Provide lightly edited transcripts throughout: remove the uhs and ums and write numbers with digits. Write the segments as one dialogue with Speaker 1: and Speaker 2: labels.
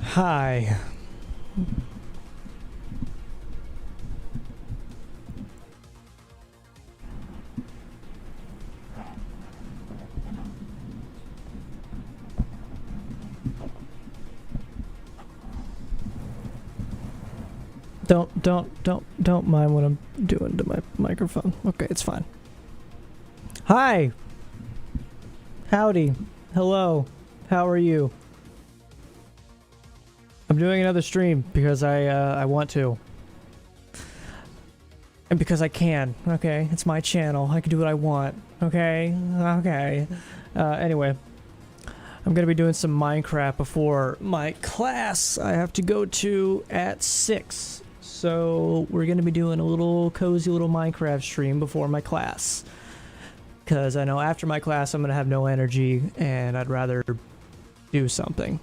Speaker 1: Hi. Don't mind what I'm doing to my microphone. Okay, it's fine. Hi. Howdy. Hello. How are you? I'm doing another stream because I want to. And because I can. Okay, it's my channel. I can do what I want. Okay? Okay. Anyway. I'm gonna be doing some Minecraft before my class I have to go to at 6. So we're gonna be doing a little cozy little Minecraft stream before my class. Because I know after my class I'm gonna have no energy and I'd rather do something.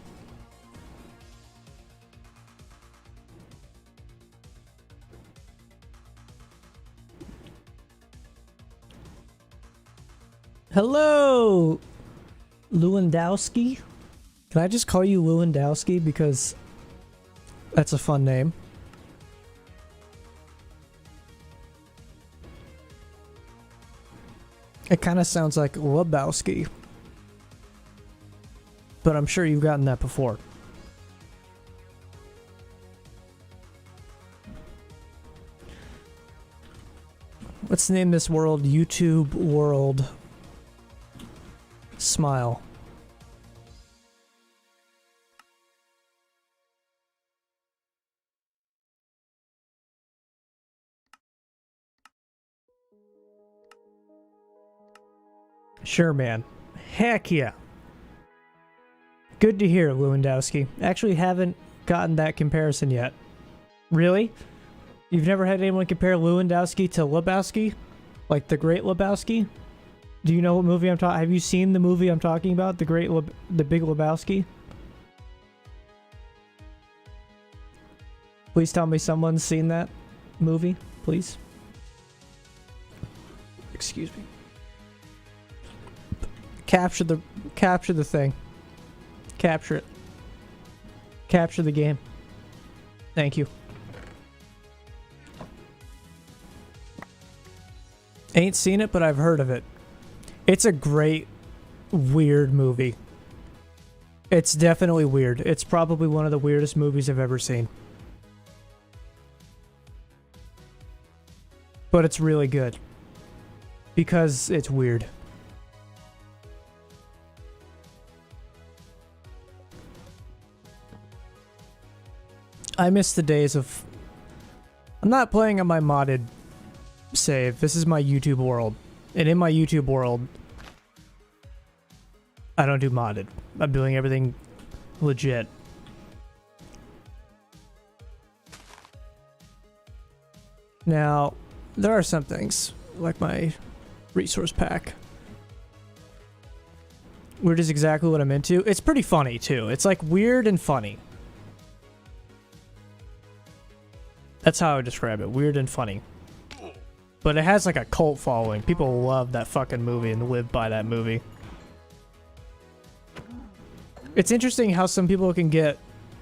Speaker 1: Hello, Lewandowski. Can I just call you Lewandowski because that's a fun name? It kind of sounds like Lebowski, but I'm sure you've gotten that before. Let's name this world YouTube World Smile. Sure, man. Heck yeah. Good to hear, Lewandowski. Actually haven't gotten that comparison yet. Really? You've never had anyone compare Lewandowski to Lebowski? Like the Great Lebowski? Do you know what movie I'm talking? Have you seen the movie I'm talking about? The Big Lebowski? Please tell me someone's seen that movie, please. Excuse me. Capture the thing. Capture it. Capture the game. Thank you. Ain't seen it, but I've heard of it. It's a great, weird movie. It's definitely weird. It's probably one of the weirdest movies I've ever seen. But it's really good. because it's weird. I miss the days of... I'm not playing on my modded save. This is my YouTube world. And in my YouTube world, I don't do modded. I'm doing everything legit. Now, there are some things, like my resource pack, weird is exactly what I'm into. It's pretty funny, too. It's like weird and funny. That's how I would describe it. Weird and funny. But it has like a cult following. People love that fucking movie and live by that movie. It's interesting how some people can get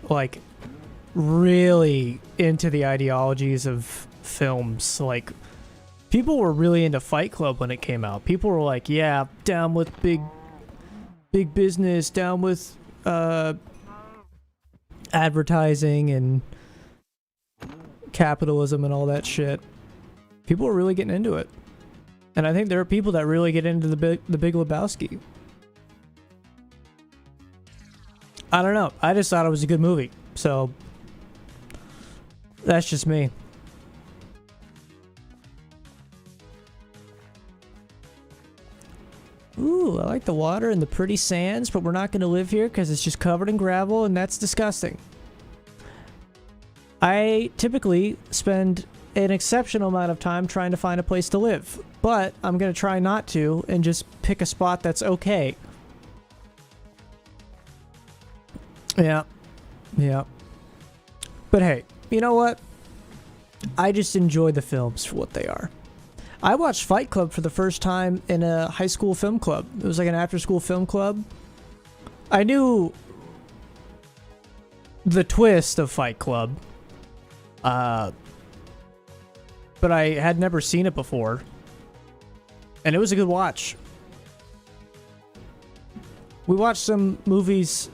Speaker 1: like really into the ideologies of films. Like people were really into Fight Club when it came out. People were like, yeah, down with big business, down with advertising and capitalism and all that shit. People are really getting into it. And I think there are people that really get into the Big Lebowski. I don't know. I just thought it was a good movie. So that's just me. Ooh, I like the water and the pretty sands, but we're not going to live here because it's just covered in gravel and that's disgusting. I typically spend an exceptional amount of time trying to find a place to live, but I'm going to try not to and just pick a spot that's okay. Yeah. Yeah. But hey, you know what? I just enjoy the films for what they are. I watched Fight Club for the first time in a high school film club. It was like an after-school film club. I knew the twist of Fight Club, but I had never seen it before. And it was a good watch. We watched some movies.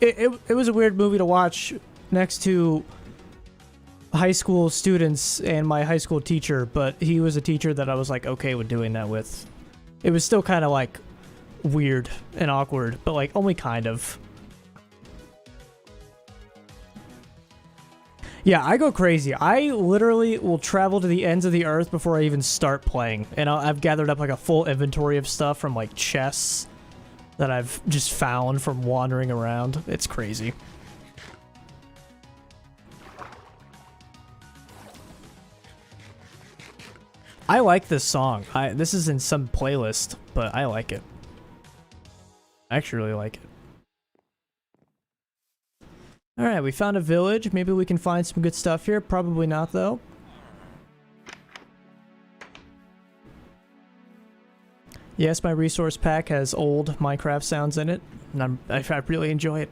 Speaker 1: It was a weird movie to watch next to high school students and my high school teacher, but he was a teacher that I was like okay with doing that with. It was still kind of like weird and awkward, but like only kind of. Yeah, I go crazy. I literally will travel to the ends of the earth before I even start playing. And I've gathered up like a full inventory of stuff from like chests that I've just found from wandering around. It's crazy. I like this song. This is in some playlist, but I like it. I actually really like it. Alright, we found a village. Maybe we can find some good stuff here. Probably not, though. Yes, my resource pack has old Minecraft sounds in it, and I really enjoy it.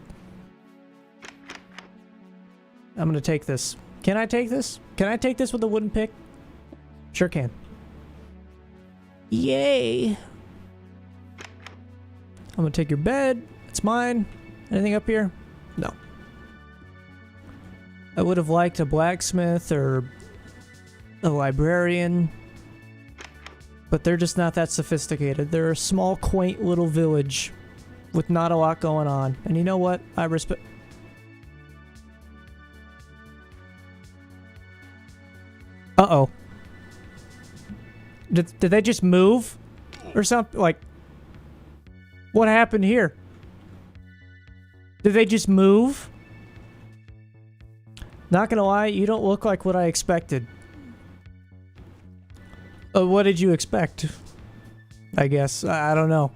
Speaker 1: I'm gonna take this. Can I take this? Can I take this with a wooden pick? Sure can. Yay! I'm gonna take your bed. It's mine. Anything up here? No. I would have liked a blacksmith or a librarian, but they're just not that sophisticated. They're a small, quaint little village with not a lot going on. And you know what? I respect... Uh-oh. Did they just move? Or something? Like, what happened here? Did they just move? Not gonna lie, you don't look like what I expected. What did you expect? I guess. I don't know.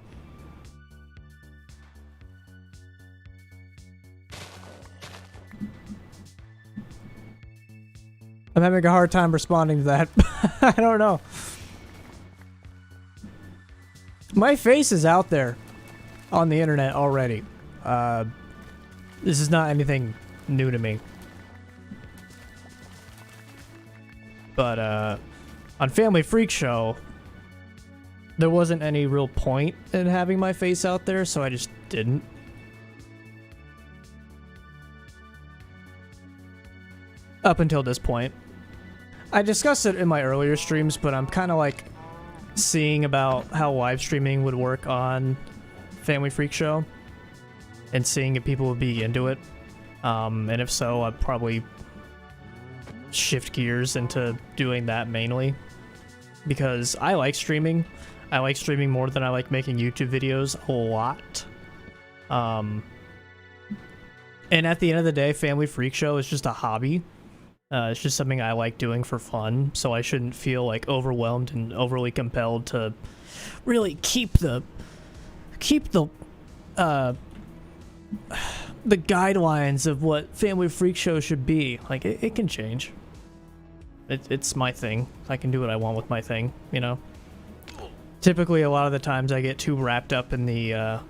Speaker 1: I'm having a hard time responding to that. I don't know. My face is out there on the internet already. This is not anything new to me. But, on Family Freak Show, there wasn't any real point in having my face out there, so I just didn't. Up until this point. I discussed it in my earlier streams, but I'm kind of like seeing about how live streaming would work on Family Freak Show and seeing if people would be into it. And if so, I'd probably shift gears into doing that mainly, because I like streaming. I like streaming more than I like making YouTube videos a lot. And at the end of the day, Family Freak Show is just a hobby. It's just something I like doing for fun, so I shouldn't feel like overwhelmed and overly compelled to really keep the guidelines of what Family Freak Show should be. Like, it can change. It's my thing. I can do what I want with my thing, you know? Typically, a lot of the times I get too wrapped up in the, I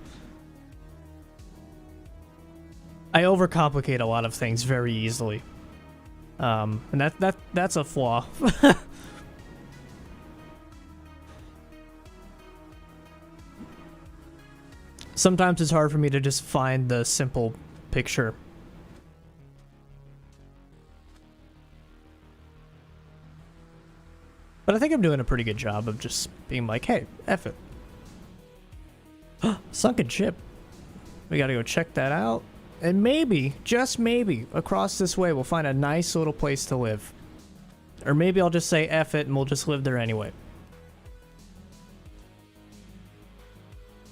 Speaker 1: overcomplicate a lot of things very easily. And that's a flaw. Sometimes it's hard for me to just find the simple picture. But I think I'm doing a pretty good job of just being like, hey, F it. Sunken ship. We gotta go check that out. And maybe, just maybe, across this way we'll find a nice little place to live. Or maybe I'll just say F it and we'll just live there anyway.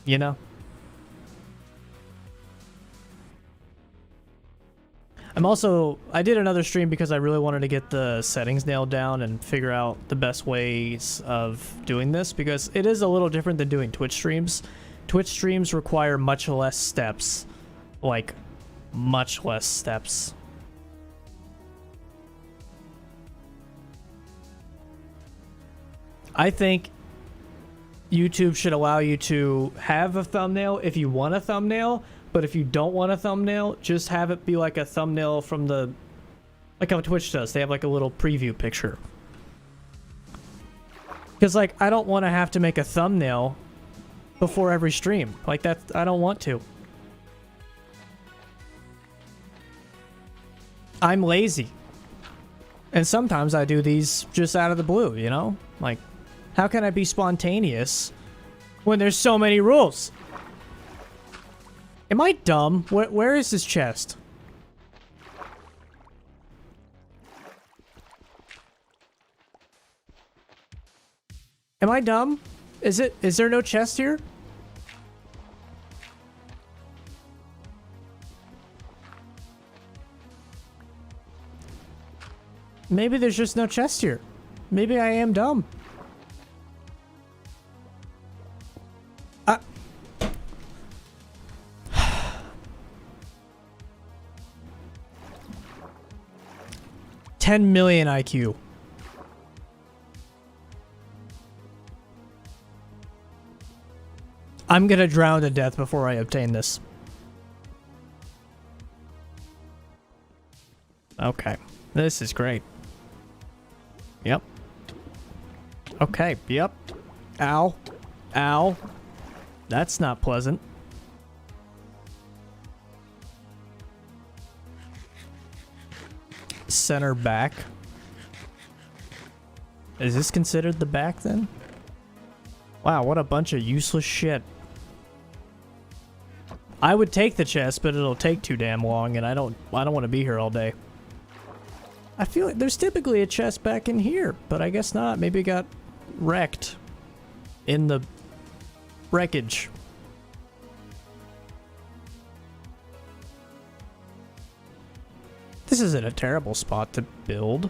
Speaker 1: You know? I did another stream because I really wanted to get the settings nailed down and figure out the best ways of doing this, because it is a little different than doing Twitch streams. Twitch streams require much less steps. Like, much less steps. I think YouTube should allow you to have a thumbnail if you want a thumbnail, but if you don't want a thumbnail, just have it be like a thumbnail from the... like how Twitch does. They have like a little preview picture. Because, like, I don't want to have to make a thumbnail before every stream. Like, that, I don't want to. I'm lazy. And sometimes I do these just out of the blue, you know? Like, how can I be spontaneous when there's so many rules? Am I dumb? Where is this chest? Am I dumb? Is there no chest here? Maybe there's just no chest here. Maybe I am dumb. $10 million IQ. I'm gonna drown to death before I obtain this. Okay. This is great. Yep. Okay, yep. Ow. Ow. That's not pleasant. Center back. Is this considered the back then? Wow, what a bunch of useless shit. I would take the chest, but it'll take too damn long, and I don't want to be here all day. I feel like there's typically a chest back in here, but I guess not. Maybe it got wrecked in the wreckage. This isn't a terrible spot to build.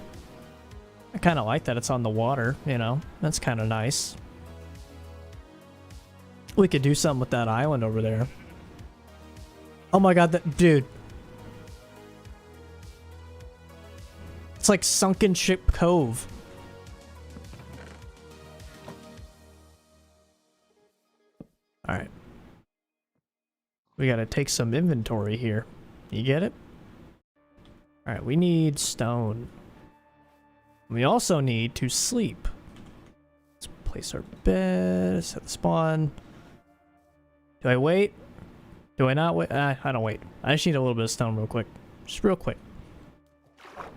Speaker 1: I kind of like that it's on the water, you know? That's kind of nice. We could do something with that island over there. Oh my god, that dude. It's like Sunken Ship Cove. Alright. We gotta take some inventory here. You get it? Alright, we need stone. We also need to sleep. Let's place our bed, set the spawn. Do I wait? Do I not wait? I don't wait. I just need a little bit of stone real quick. Just real quick.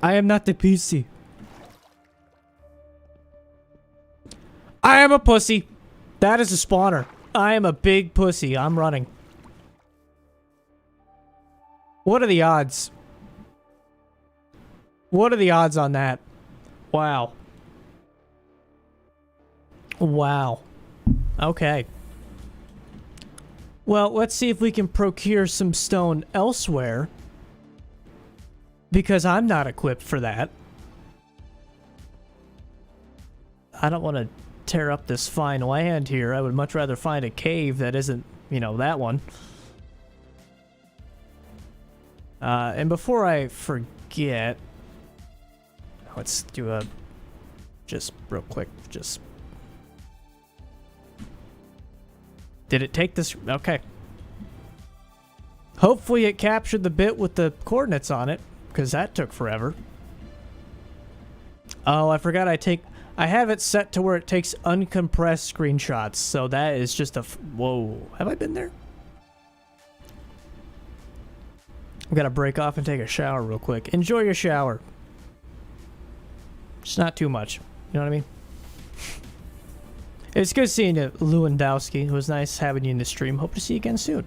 Speaker 1: I am not the PC. I am a pussy. That is a spawner. I am a big pussy. I'm running. What are the odds? What are the odds on that? Wow. Wow. Okay. Well, let's see if we can procure some stone elsewhere. Because I'm not equipped for that. I don't want to tear up this fine land here. I would much rather find a cave that isn't, you know, that one. And before I forget, let's do a, just real quick, just. Did it take this? Okay. Hopefully it captured the bit with the coordinates on it, because that took forever. Oh, I forgot I have it set to where it takes uncompressed screenshots, so that is just a, whoa. Have I been there? I've got to break off and take a shower real quick. Enjoy your shower. Just not too much. You know what I mean? It's good seeing you, Lewandowski. It was nice having you in the stream. Hope to see you again soon.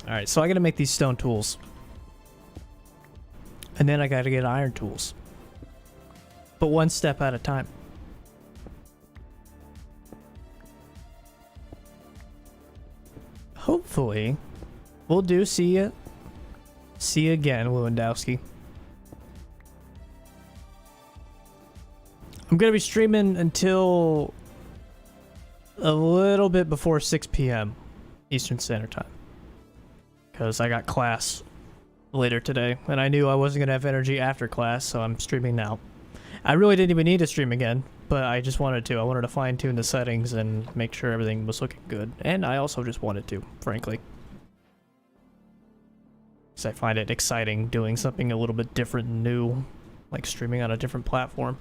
Speaker 1: Alright, so I gotta make these stone tools. And then I gotta get iron tools. But one step at a time. Hopefully, we'll do see you again, Lewandowski. I'm gonna be streaming until a little bit before 6 p.m. Eastern Standard Time. Because I got class later today, and I knew I wasn't gonna have energy after class, so I'm streaming now. I really didn't even need to stream again, but I just wanted to. I wanted to fine-tune the settings and make sure everything was looking good. And I also just wanted to, frankly. Because I find it exciting doing something a little bit different and new, like streaming on a different platform.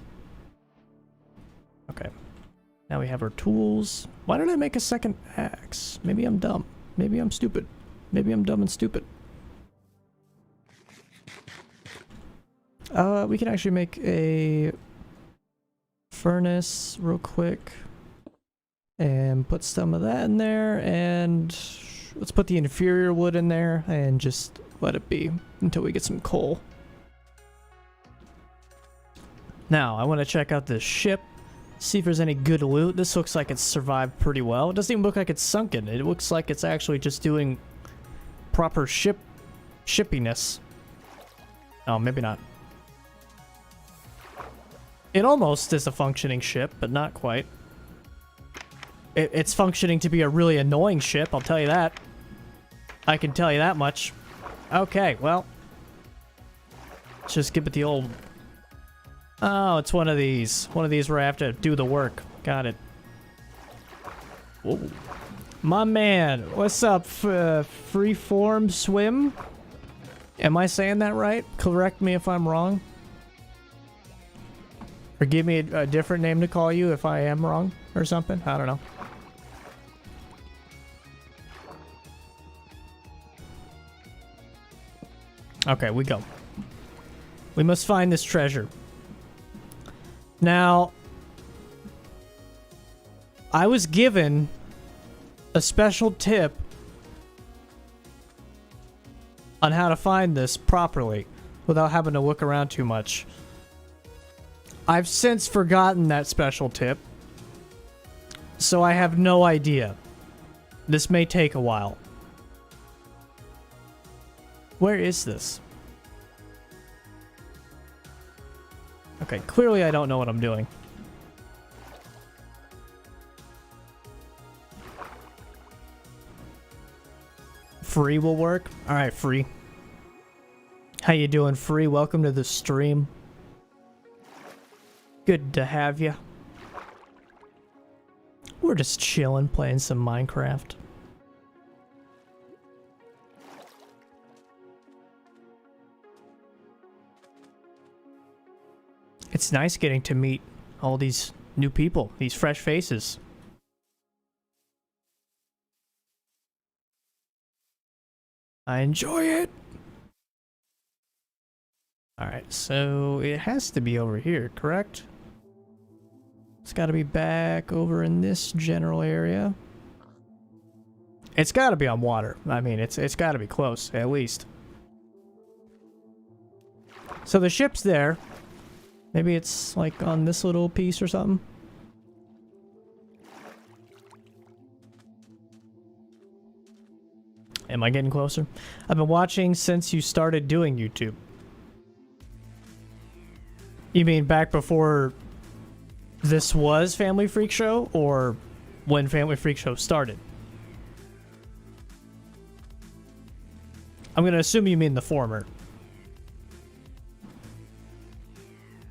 Speaker 1: Okay. Now we have our tools. Why did I make a second axe? Maybe I'm dumb. Maybe I'm stupid. Maybe I'm dumb and stupid. We can actually make a furnace real quick and put some of that in there, and let's put the inferior wood in there and just let it be until we get some coal. Now I want to check out this ship, see if there's any good loot. This looks like it's survived pretty well. It doesn't even look like it's sunken. It looks like it's actually just doing proper shippiness. Oh, maybe not. It almost is a functioning ship, but not quite. It's functioning to be a really annoying ship, I'll tell you that. I can tell you that much. Okay, well. Let's just give it the old... Oh, it's one of these. One of these where I have to do the work. Got it. Whoa. My man, what's up, Freeform Swim? Am I saying that right? Correct me if I'm wrong. Or give me a different name to call you if I am wrong or something. I don't know. Okay, we go. We must find this treasure. Now, I was given a special tip on how to find this properly without having to look around too much. I've since forgotten that special tip, so I have no idea. This may take a while. Where is this? Okay, clearly I don't know what I'm doing. Free will work? Alright, Free. How you doing, Free? Welcome to the stream. Good to have you. We're just chilling, playing some Minecraft. It's nice getting to meet all these new people, these fresh faces. I enjoy it. Alright, so it has to be over here, correct? It's got to be back over in this general area. It's got to be on water. I mean, it's got to be close, at least. So the ship's there. Maybe it's like on this little piece or something. Am I getting closer? I've been watching since you started doing YouTube. You mean back before this was Family Freak Show, or when Family Freak Show started? I'm gonna assume you mean the former.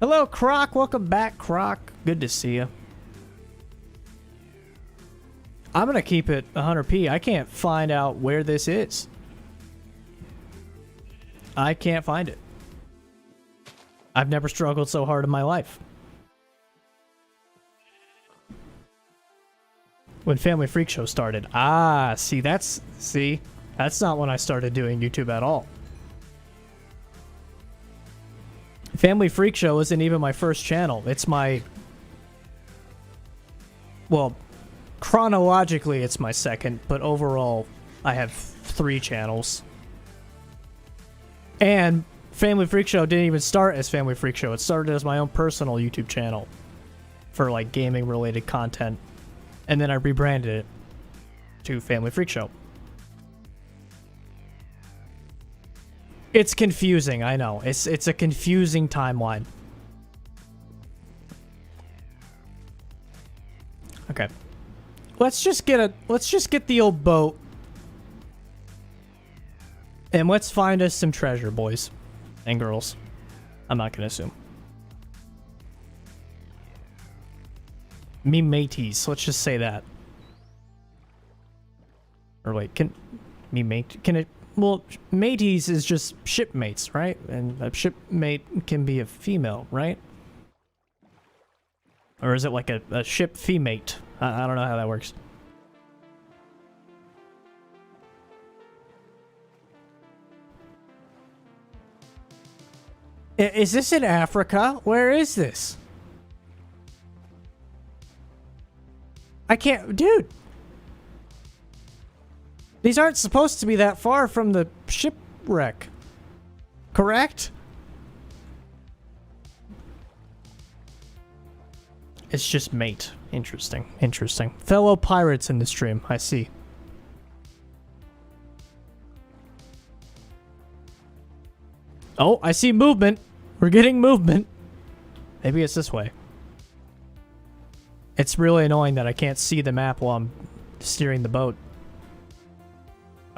Speaker 1: Hello, Croc. Welcome back, Croc. Good to see you. I'm gonna keep it 100p. I can't find out where this is. I can't find it. I've never struggled so hard in my life. When Family Freak Show started. Ah, see, that's not when I started doing YouTube at all. Family Freak Show isn't even my first channel. It's my... Well, chronologically it's my second, but overall I have 3 channels. And Family Freak Show didn't even start as Family Freak Show. It started as my own personal YouTube channel for like gaming related content. And then I rebranded it to Family Freak Show. It's confusing, I know. It's a confusing timeline. Okay. Let's just get the old boat. And let's find us some treasure, boys and girls. I'm not gonna assume. Me mateys, let's just say that. Or wait, can it, well, mateys is just shipmates, right? And a shipmate can be a female, right? Or is it like a ship femate? I don't know how that works. Is this in Africa? Where is this? I can't... Dude! These aren't supposed to be that far from the shipwreck. Correct? It's just mate. Interesting. Interesting. Fellow pirates in the stream. I see. Oh, I see movement. We're getting movement. Maybe it's this way. It's really annoying that I can't see the map while I'm steering the boat.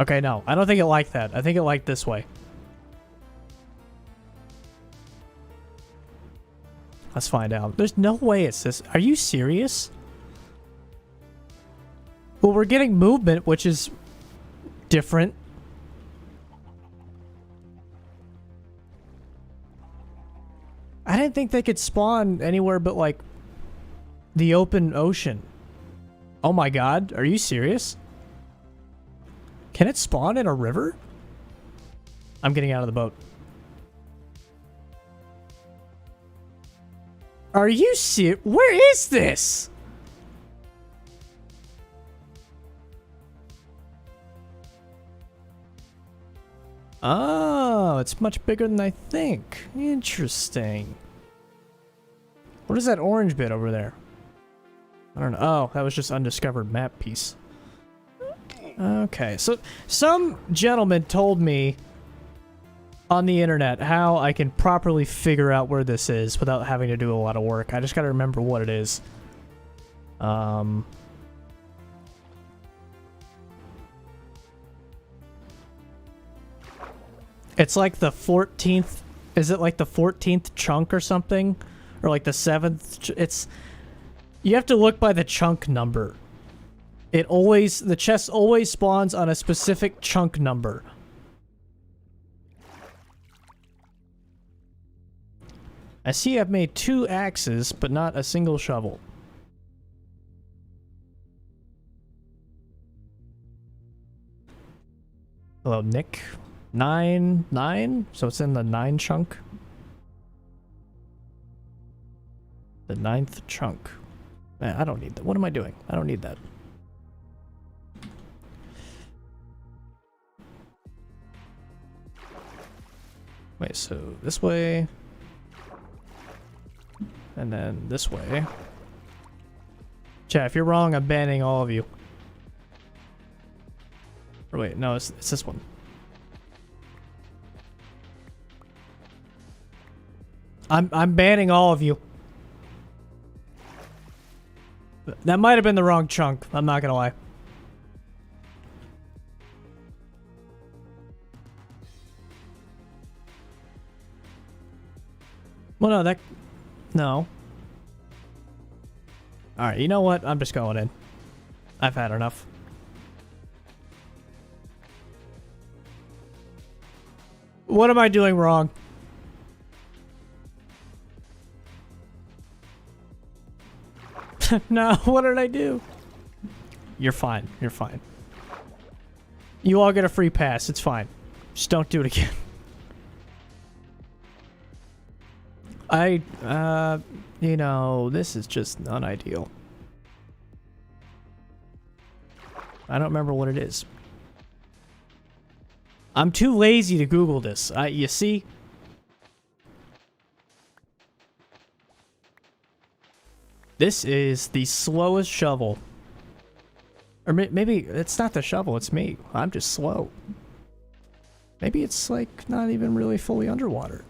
Speaker 1: Okay, no. I don't think it liked that. I think it liked this way. Let's find out. There's no way it's this. Are you serious? Well, we're getting movement, which is different. I didn't think they could spawn anywhere but, like, the open ocean. Oh my god, are you serious? Can it spawn in a river? I'm getting out of the boat. Are you serious? Where is this? Oh, it's much bigger than I think. Interesting. What is that orange bit over there? I don't know. Oh, that was just undiscovered map piece. Okay, so some gentleman told me on the internet how I can properly figure out where this is without having to do a lot of work. I just gotta remember what it is. It's like the 14th... Is it like the 14th chunk or something? Or like the 7th... It's... You have to look by the chunk number. It always... The chest always spawns on a specific chunk number. I see I've made 2 axes, but not a single shovel. Hello, Nick. 9, so it's in the 9 chunk. The 9th chunk. Man, I don't need that. What am I doing? I don't need that. Wait, so this way. And then this way. Chat, if you're wrong, I'm banning all of you. Or wait, no, it's this one. I'm banning all of you. That might have been the wrong chunk. I'm not gonna lie. Well, no, that... No. Alright, you know what? I'm just going in. I've had enough. What am I doing wrong? No, what did I do? You're fine. You're fine. You all get a free pass. It's fine. Just don't do it again. You know, this is just not ideal. I don't remember what it is. I'm too lazy to Google this. You see? This is the slowest shovel. Or maybe it's not the shovel, it's me. I'm just slow. Maybe it's like not even really fully underwater.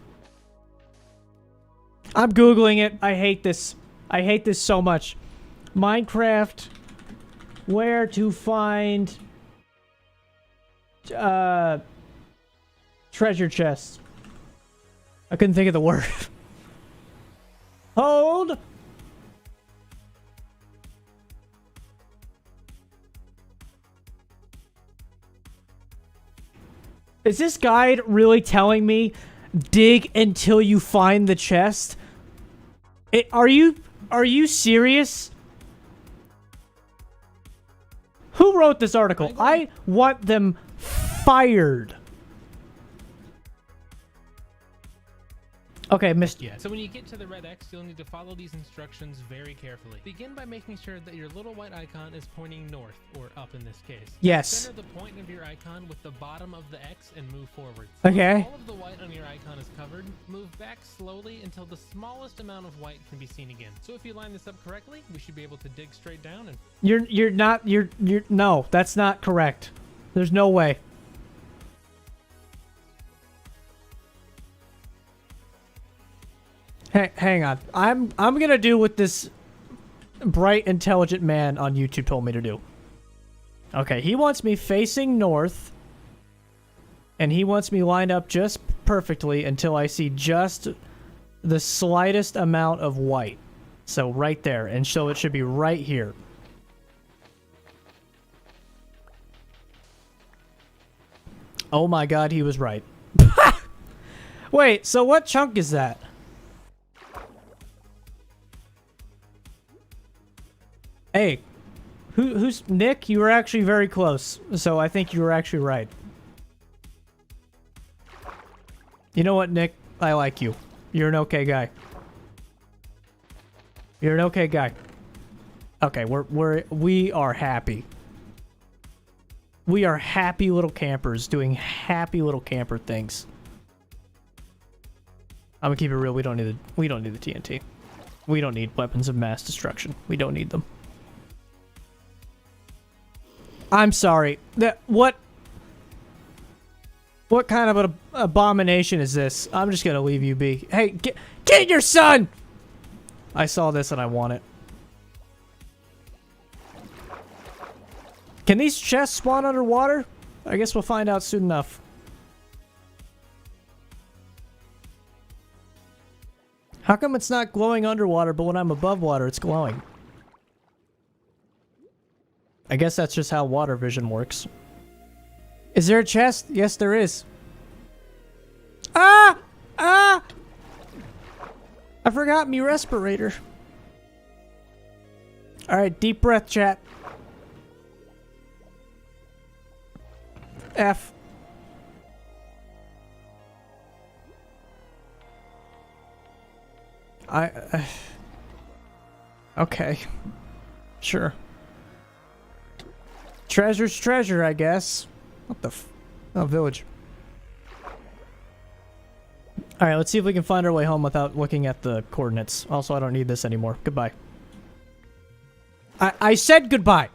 Speaker 1: I'm Googling it. I hate this. I hate this so much. Minecraft. Where to find treasure chests. I couldn't think of the word. Hold. Is this guide really telling me dig until you find the chest? Are you serious? Who wrote this article? I want them fired. Okay, missed you.
Speaker 2: So when you get to the red X, you'll need to follow these instructions very carefully. Begin by making sure that your little white icon is pointing north, or up in this case.
Speaker 1: Yes.
Speaker 2: Center the point of your icon with the bottom of the X and move forward.
Speaker 1: Okay.
Speaker 2: Once all of the white on your icon is covered, move back slowly until the smallest amount of white can be seen again. So if you line this up correctly, we should be able to dig straight down and...
Speaker 1: No, that's not correct. There's no way. Hang on. I'm gonna do what this bright, intelligent man on YouTube told me to do. Okay, he wants me facing north, and he wants me lined up just perfectly until I see just the slightest amount of white. So right there, and so it should be right here. Oh my god, he was right. Wait, so what chunk is that? Hey, who's Nick? You were actually very close, so I think you were actually right. You know what, Nick? I like you. You're an okay guy. You're an okay guy. Okay, we are happy. We are happy little campers doing happy little camper things. I'm gonna keep it real. We don't need the TNT. We don't need weapons of mass destruction. We don't need them. I'm sorry. What kind of an abomination is this? I'm just gonna leave you be. Hey, get your son! I saw this and I want it. Can these chests spawn underwater? I guess we'll find out soon enough. How come it's not glowing underwater, but when I'm above water, it's glowing? I guess that's just how water vision works. Is there a chest? Yes, there is. Ah! Ah! I forgot me respirator. Alright, deep breath, chat. F. Okay. Sure. Treasure's treasure, I guess. What the f... Oh, village. Alright, let's see if we can find our way home without looking at the coordinates. Also, I don't need this anymore. Goodbye. I said goodbye!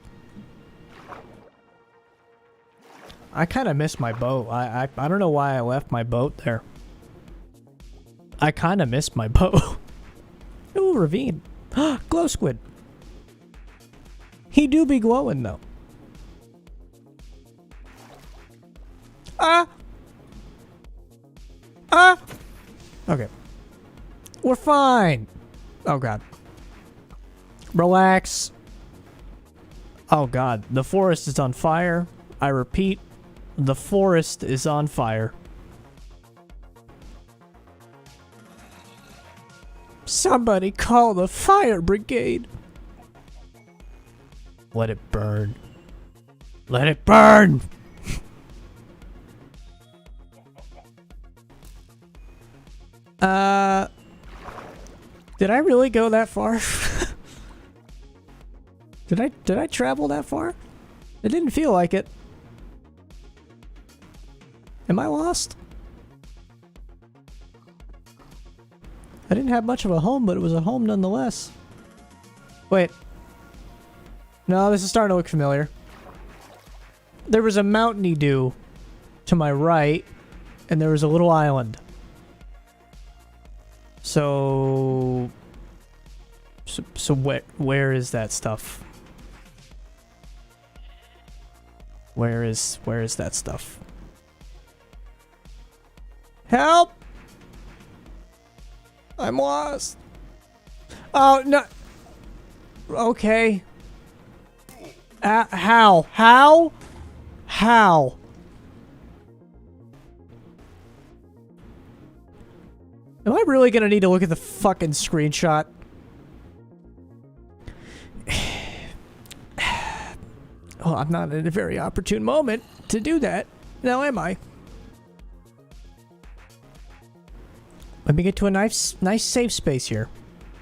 Speaker 1: I kind of miss my boat. I don't know why I left my boat there. I kind of miss my boat. Ooh, ravine. Glow squid. He do be glowing, though. Okay. We're fine. Oh, God. Relax. Oh, God. The forest is on fire. I repeat, the forest is on fire. Somebody call the fire brigade. Let it burn. Let it burn! Did I really go that far? Did I travel that far? It didn't feel like it. Am I lost? I didn't have much of a home, but it was a home nonetheless. Wait. No, this is starting to look familiar. There was a mountainy dew to my right, and there was a little island. So where is that stuff? Where is that stuff? Help! I'm lost. Oh, no. Okay. How? How? How? Am I really gonna need to look at the fucking screenshot? Well, I'm not in a very opportune moment to do that. Now am I? Let me get to a nice safe space here.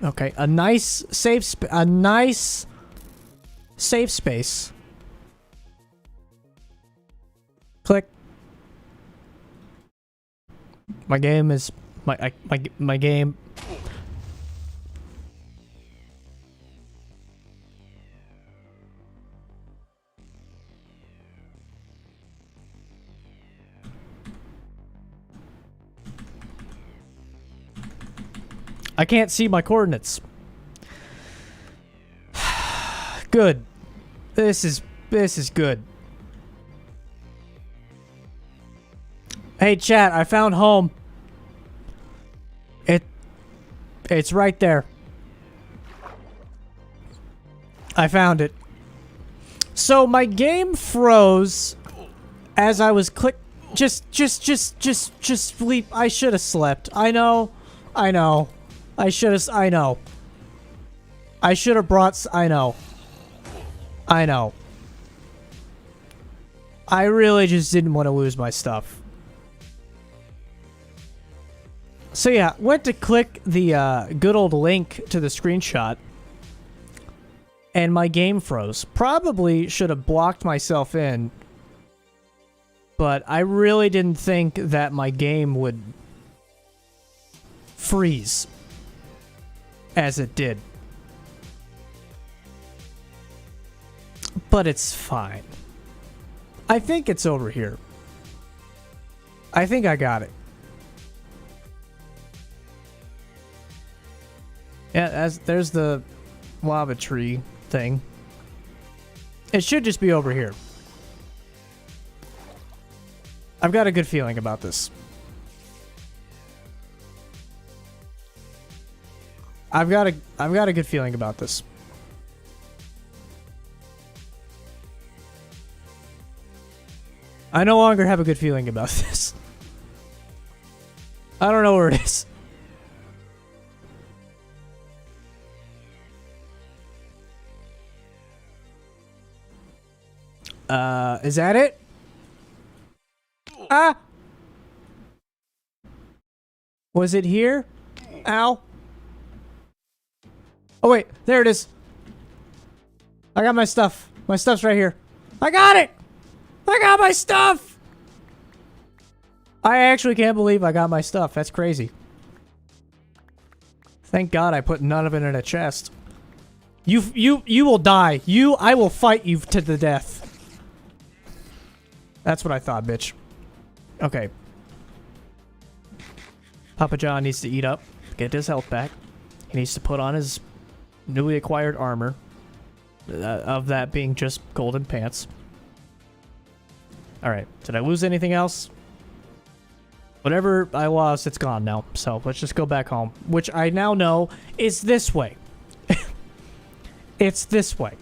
Speaker 1: Okay, a nice safe space. Click. My game is my game. I can't see my coordinates. Good. This is good. Hey chat, I found home. It's right there. I found it. So my game froze as I was just sleep. I should have slept. I know. I should have brought... I know. I really just didn't want to lose my stuff. So yeah, went to click the good old link to the screenshot, and my game froze. Probably should have blocked myself in, but I really didn't think that my game would freeze as it did. But it's fine. I think it's over here. I think I got it. Yeah, there's the lava tree thing. It should just be over here. I've got a good feeling about this. I've got a good feeling about this. I no longer have a good feeling about this. I don't know where it is. Is that it? Ah! Was it here? Ow. Oh wait, there it is. I got my stuff. My stuff's right here. I got it! I got my stuff! I actually can't believe I got my stuff. That's crazy. Thank God I put none of it in a chest. You will die. I will fight you to the death. That's what I thought, bitch. Okay. Papa John needs to eat up, get his health back. He needs to put on his newly acquired armor. Of that being just golden pants. Alright, did I lose anything else? Whatever I lost, it's gone now. So let's just go back home. Which I now know is this way. It's this way.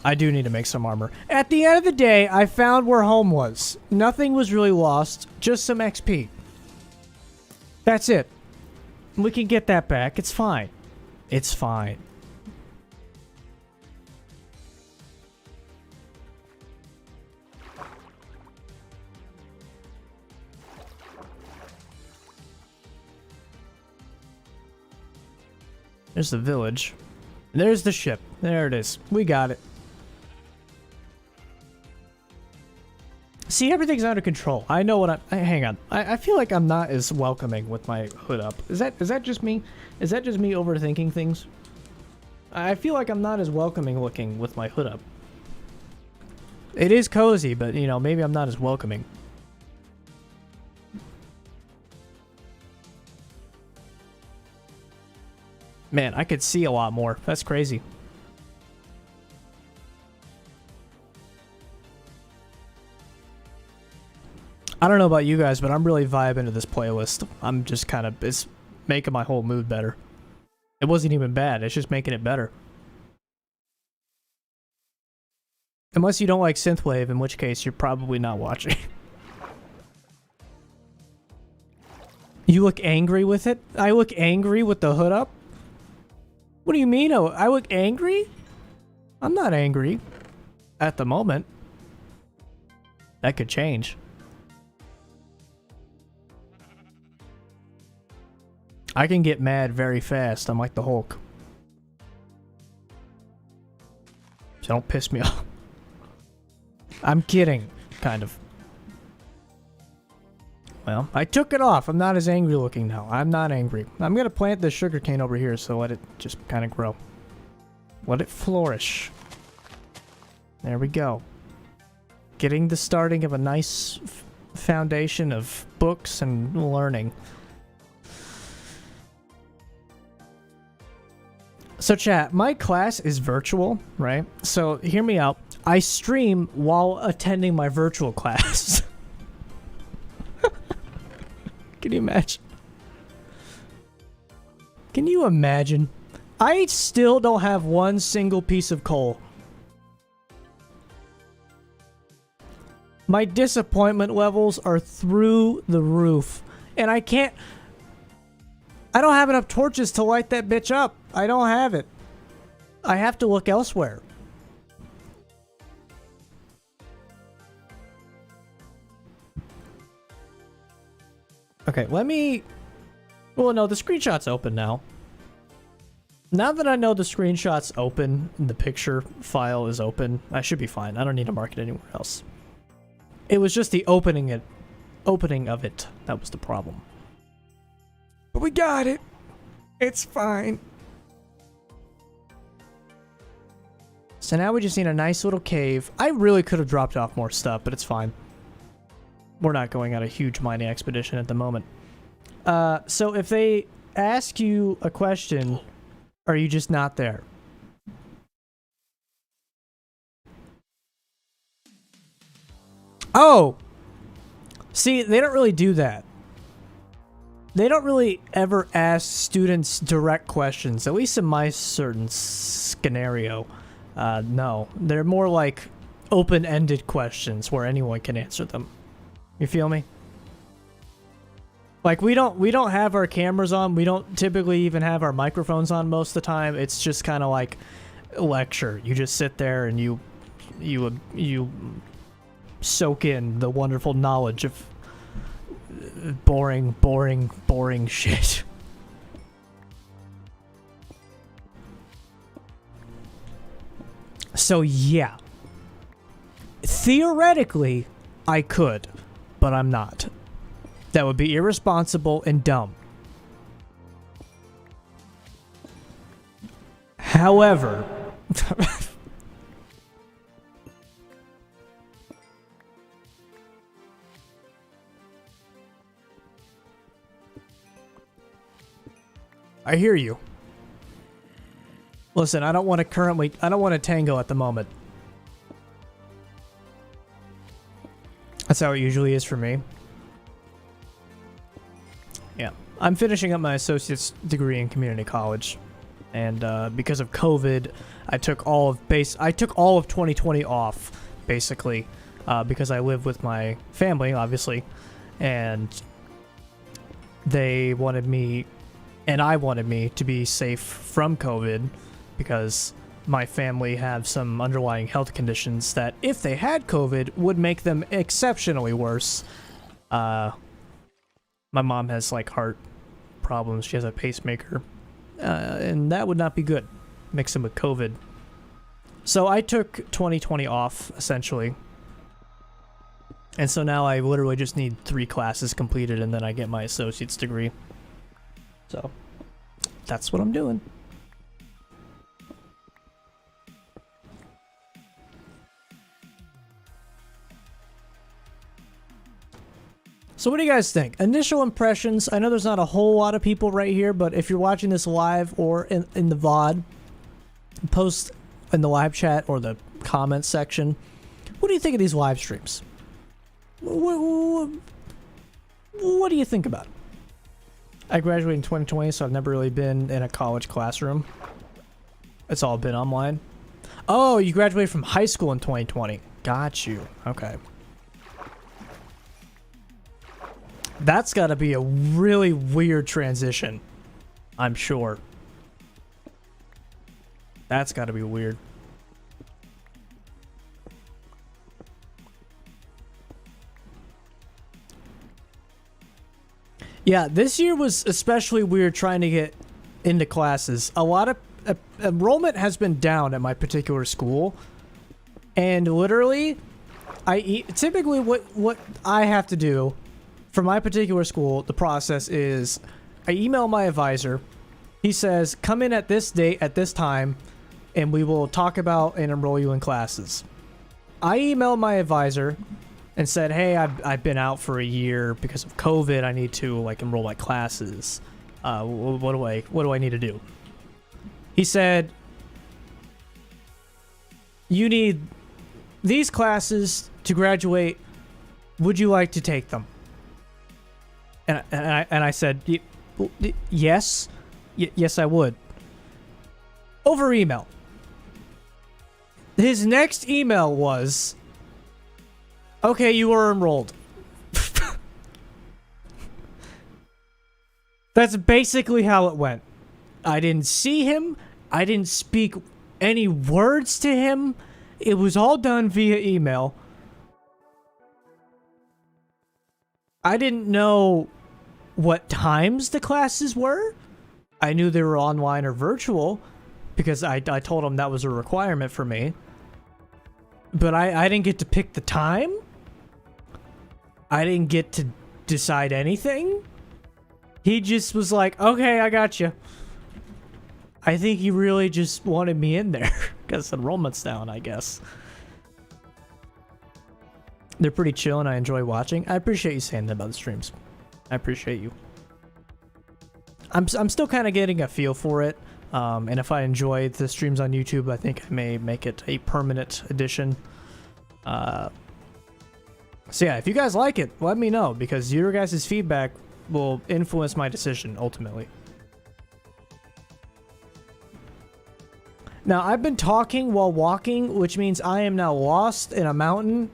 Speaker 1: I do need to make some armor. At the end of the day, I found where home was. Nothing was really lost. Just some XP. That's it. We can get that back. It's fine. It's fine. There's the village. There's the ship. There it is. We got it. See, everything's under control. I know what I'm... hang on. I feel like I'm not as welcoming with my hood up. Is that just me? Is that just me overthinking things? I feel like I'm not as welcoming looking with my hood up. It is cozy, but, you know, maybe I'm not as welcoming. Man, I could see a lot more. That's crazy. I don't know about you guys, but I'm really vibing to this playlist. I'm just kind of... it's making my whole mood better. It wasn't even bad. It's just making it better. Unless you don't like synthwave, in which case you're probably not watching. You look angry with it? I look angry with the hood up? What do you mean? Oh, I look angry? I'm not angry. At the moment. That could change. I can get mad very fast. I'm like the Hulk. So don't piss me off. I'm kidding, kind of. Well, I took it off. I'm not as angry looking now. I'm not angry. I'm gonna plant this sugarcane over here, so let it just kind of grow. Let it flourish. There we go. Getting the starting of a nice foundation of books and learning. So chat, my class is virtual, right? So hear me out. I stream while attending my virtual class. Can you imagine? Can you imagine? I still don't have one single piece of coal. My disappointment levels are through the roof. And I can't... I don't have enough torches to light that bitch up. I don't have it. I have to look elsewhere. Okay, let me... well, no, the screenshot's open now. Now that I know the screenshot's open, and the picture file is open, I should be fine. I don't need to mark it anywhere else. It was just the opening of it. That was the problem. But we got it. It's fine. So now we just need a nice little cave. I really could have dropped off more stuff, but it's fine. We're not going on a huge mining expedition at the moment. So if they ask you a question, are you just not there? Oh! See, they don't really do that. They don't really ever ask students direct questions, at least in my certain scenario. No. They're more like open-ended questions where anyone can answer them. You feel me? Like, we don't have our cameras on. We don't typically even have our microphones on most of the time. It's just kind of like a lecture. You just sit there and you soak in the wonderful knowledge of boring shit. So yeah. Theoretically, I could, but I'm not. That would be irresponsible and dumb. However, I hear you. Listen, I don't want to tango at the moment. That's how it usually is for me. Yeah. I'm finishing up my associate's degree in community college. And because of COVID, I took all of 2020 off, basically, because I live with my family, obviously, and they wanted me, and I wanted me to be safe from COVID, because my family have some underlying health conditions that, if they had COVID, would make them exceptionally worse. My mom has, like, heart problems. She has a pacemaker. And that would not be good, mixing with COVID. So I took 2020 off, essentially. And so now I literally just need 3 classes completed, and then I get my associate's degree. So, that's what I'm doing. So what do you guys think? Initial impressions. I know there's not a whole lot of people right here, but if you're watching this live or in the VOD, post in the live chat or the comments section. What do you think of these live streams? What do you think about it? I graduated in 2020, so I've never really been in a college classroom. It's all been online. Oh, you graduated from high school in 2020. Got you. Okay. That's got to be a really weird transition, I'm sure. That's got to be weird. Yeah, this year was especially weird trying to get into classes. A lot of enrollment has been down at my particular school. And literally, typically what I have to do for my particular school, the process is I email my advisor. He says, come in at this date, at this time, and we will talk about and enroll you in classes. I emailed my advisor and said, hey, I've been out for a year because of COVID. I need to like enroll my classes. What do I need to do? He said, you need these classes to graduate. Would you like to take them? And I said, yes. Yes, I would. Over email. His next email was, okay, you are enrolled. That's basically how it went. I didn't see him. I didn't speak any words to him. It was all done via email. I didn't know what times the classes were. I knew they were online or virtual because I told him that was a requirement for me. But I didn't get to pick the time. I didn't get to decide anything. He just was like, okay, I got you. I think he really just wanted me in there because enrollment's down, I guess. They're pretty chill and I enjoy watching. I appreciate you saying that about the streams. I appreciate you. I'm still kind of getting a feel for it. And if I enjoy the streams on YouTube, I think I may make it a permanent addition. So yeah, if you guys like it, let me know because your guys' feedback will influence my decision ultimately. Now, I've been talking while walking, which means I am now lost in a mountain.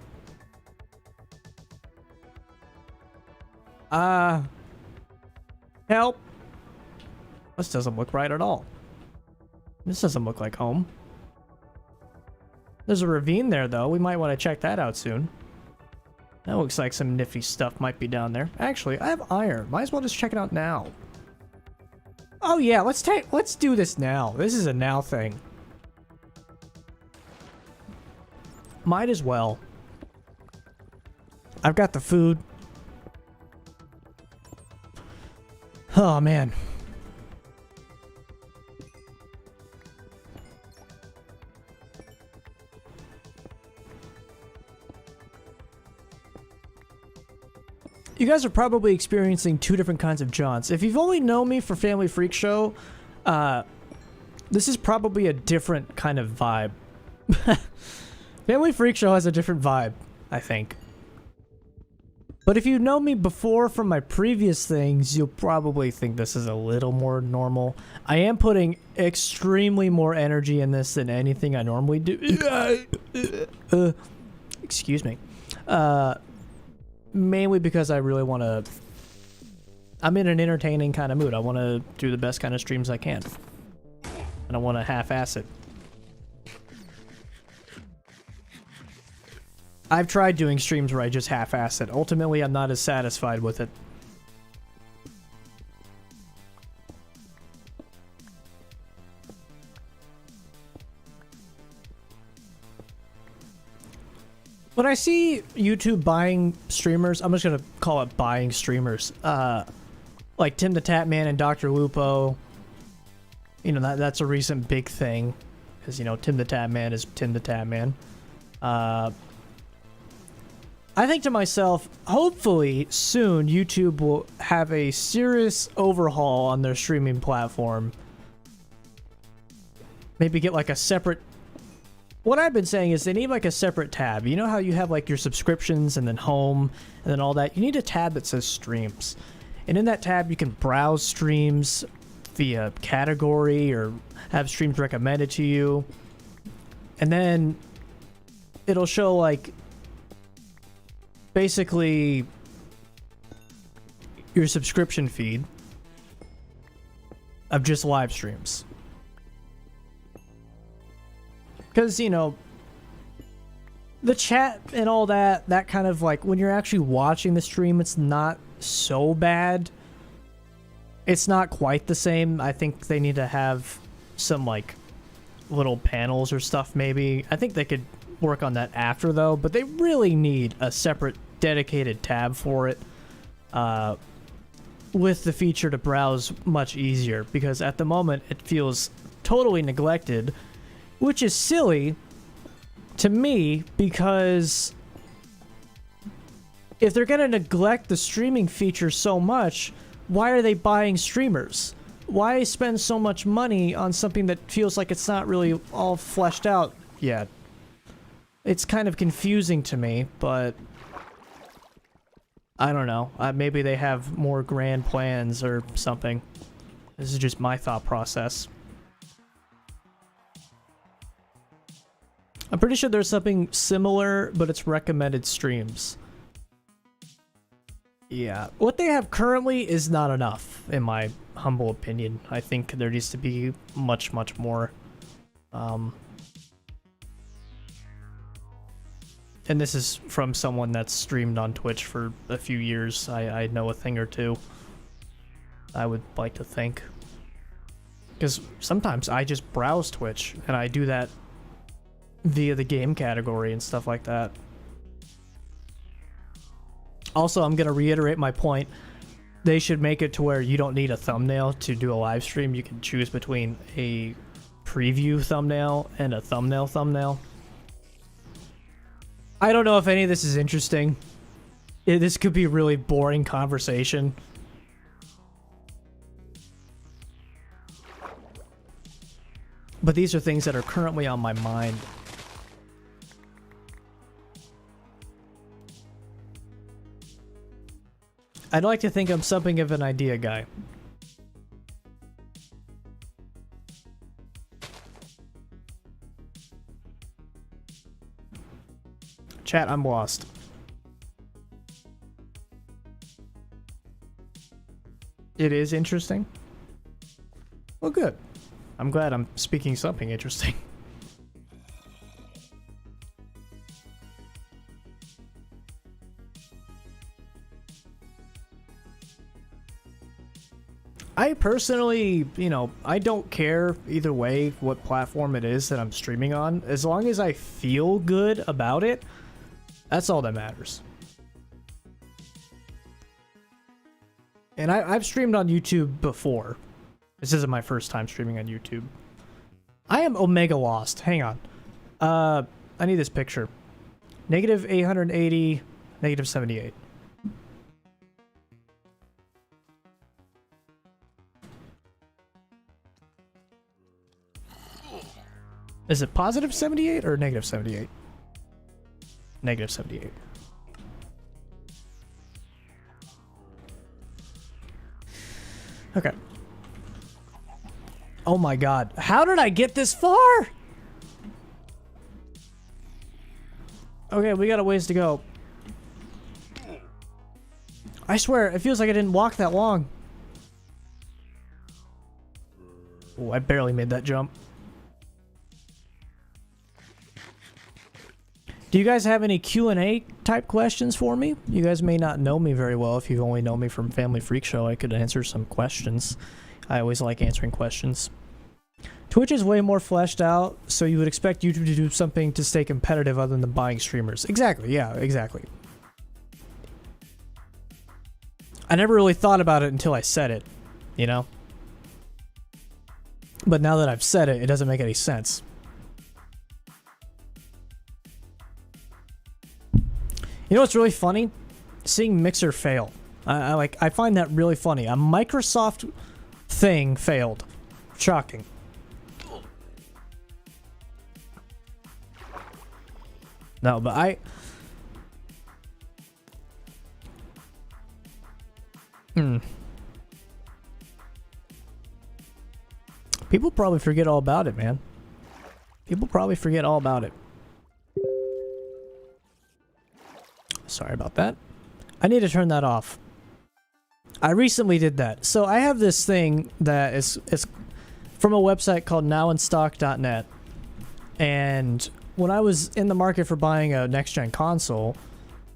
Speaker 1: Help. This doesn't look right at all. This doesn't look like home. There's a ravine there, though. We might want to check that out soon. That looks like some nifty stuff might be down there. Actually, I have iron. Might as well just check it out now. Oh yeah, let's do this now. This is a now thing. Might as well. I've got the food. Oh, man. You guys are probably experiencing two different kinds of Johns. If you've only known me for Family Freak Show, this is probably a different kind of vibe. Family Freak Show has a different vibe, I think. But if you know me before from my previous things, you'll probably think this is a little more normal. I am putting extremely more energy in this than anything I normally do. Excuse me. Mainly because I really want to... I'm in an entertaining kind of mood. I want to do the best kind of streams I can. And I want to half-ass it. I've tried doing streams where I just half-ass it. Ultimately, I'm not as satisfied with it. When I see YouTube buying streamers, I'm just gonna call it buying streamers. Like Tim the Tatman and Dr. Lupo. You know, that's a recent big thing. Because, you know, Tim the Tatman is Tim the Tatman. I think to myself, hopefully soon YouTube will have a serious overhaul on their streaming platform. Maybe get like a separate... What I've been saying is they need like a separate tab. You know how you have like your subscriptions and then home and then all that? You need a tab that says streams. And in that tab you can browse streams via category or have streams recommended to you. And then it'll show like basically your subscription feed of just live streams. Because, you know, the chat and all that, that kind of like, when you're actually watching the stream, it's not so bad. It's not quite the same. I think they need to have some, like, little panels or stuff, maybe. I think they could work on that after, though. But they really need a separate, dedicated tab for it. With the feature to browse much easier. Because at the moment, it feels totally neglected. Which is silly to me, because if they're going to neglect the streaming feature so much, why are they buying streamers? Why spend so much money on something that feels like it's not really all fleshed out yet? It's kind of confusing to me, but I don't know. Maybe they have more grand plans or something. This is just my thought process. I'm pretty sure there's something similar, but it's recommended streams. Yeah. What they have currently is not enough, in my humble opinion. I think there needs to be much, much more. And this is from someone that's streamed on Twitch for a few years. I know a thing or two, I would like to think. Because sometimes I just browse Twitch, and I do that via the game category and stuff like that. Also, I'm going to reiterate my point. They should make it to where you don't need a thumbnail to do a live stream. You can choose between a preview thumbnail and a thumbnail. I don't know if any of this is interesting. This could be a really boring conversation. But these are things that are currently on my mind. I'd like to think I'm something of an idea guy. Chat, I'm lost. It is interesting? Well, good. I'm glad I'm speaking something interesting. I personally, you know, I don't care either way what platform it is that I'm streaming on. As long as I feel good about it, that's all that matters. And I've streamed on YouTube before. This isn't my first time streaming on YouTube. I am Omega Lost. Hang on. I need this picture. Negative 880, negative 78. Is it positive 78 or negative 78? Negative 78. Okay. Oh my god. How did I get this far? Okay, we got a ways to go. I swear, it feels like I didn't walk that long. Oh, I barely made that jump. Do you guys have any Q&A type questions for me? You guys may not know me very well. If you only know me from Family Freak Show, I could answer some questions. I always like answering questions. Twitch is way more fleshed out, so you would expect YouTube to do something to stay competitive other than buying streamers. Exactly, yeah, exactly. I never really thought about it until I said it, you know? But now that I've said it, it doesn't make any sense. You know what's really funny? Seeing Mixer fail. I find that really funny. A Microsoft thing failed. Shocking. No, but People probably forget all about it, man. People probably forget all about it. Sorry about that. I need to turn that off. I recently did that. So I have this thing that is from a website called nowinstock.net. And when I was in the market for buying a next-gen console,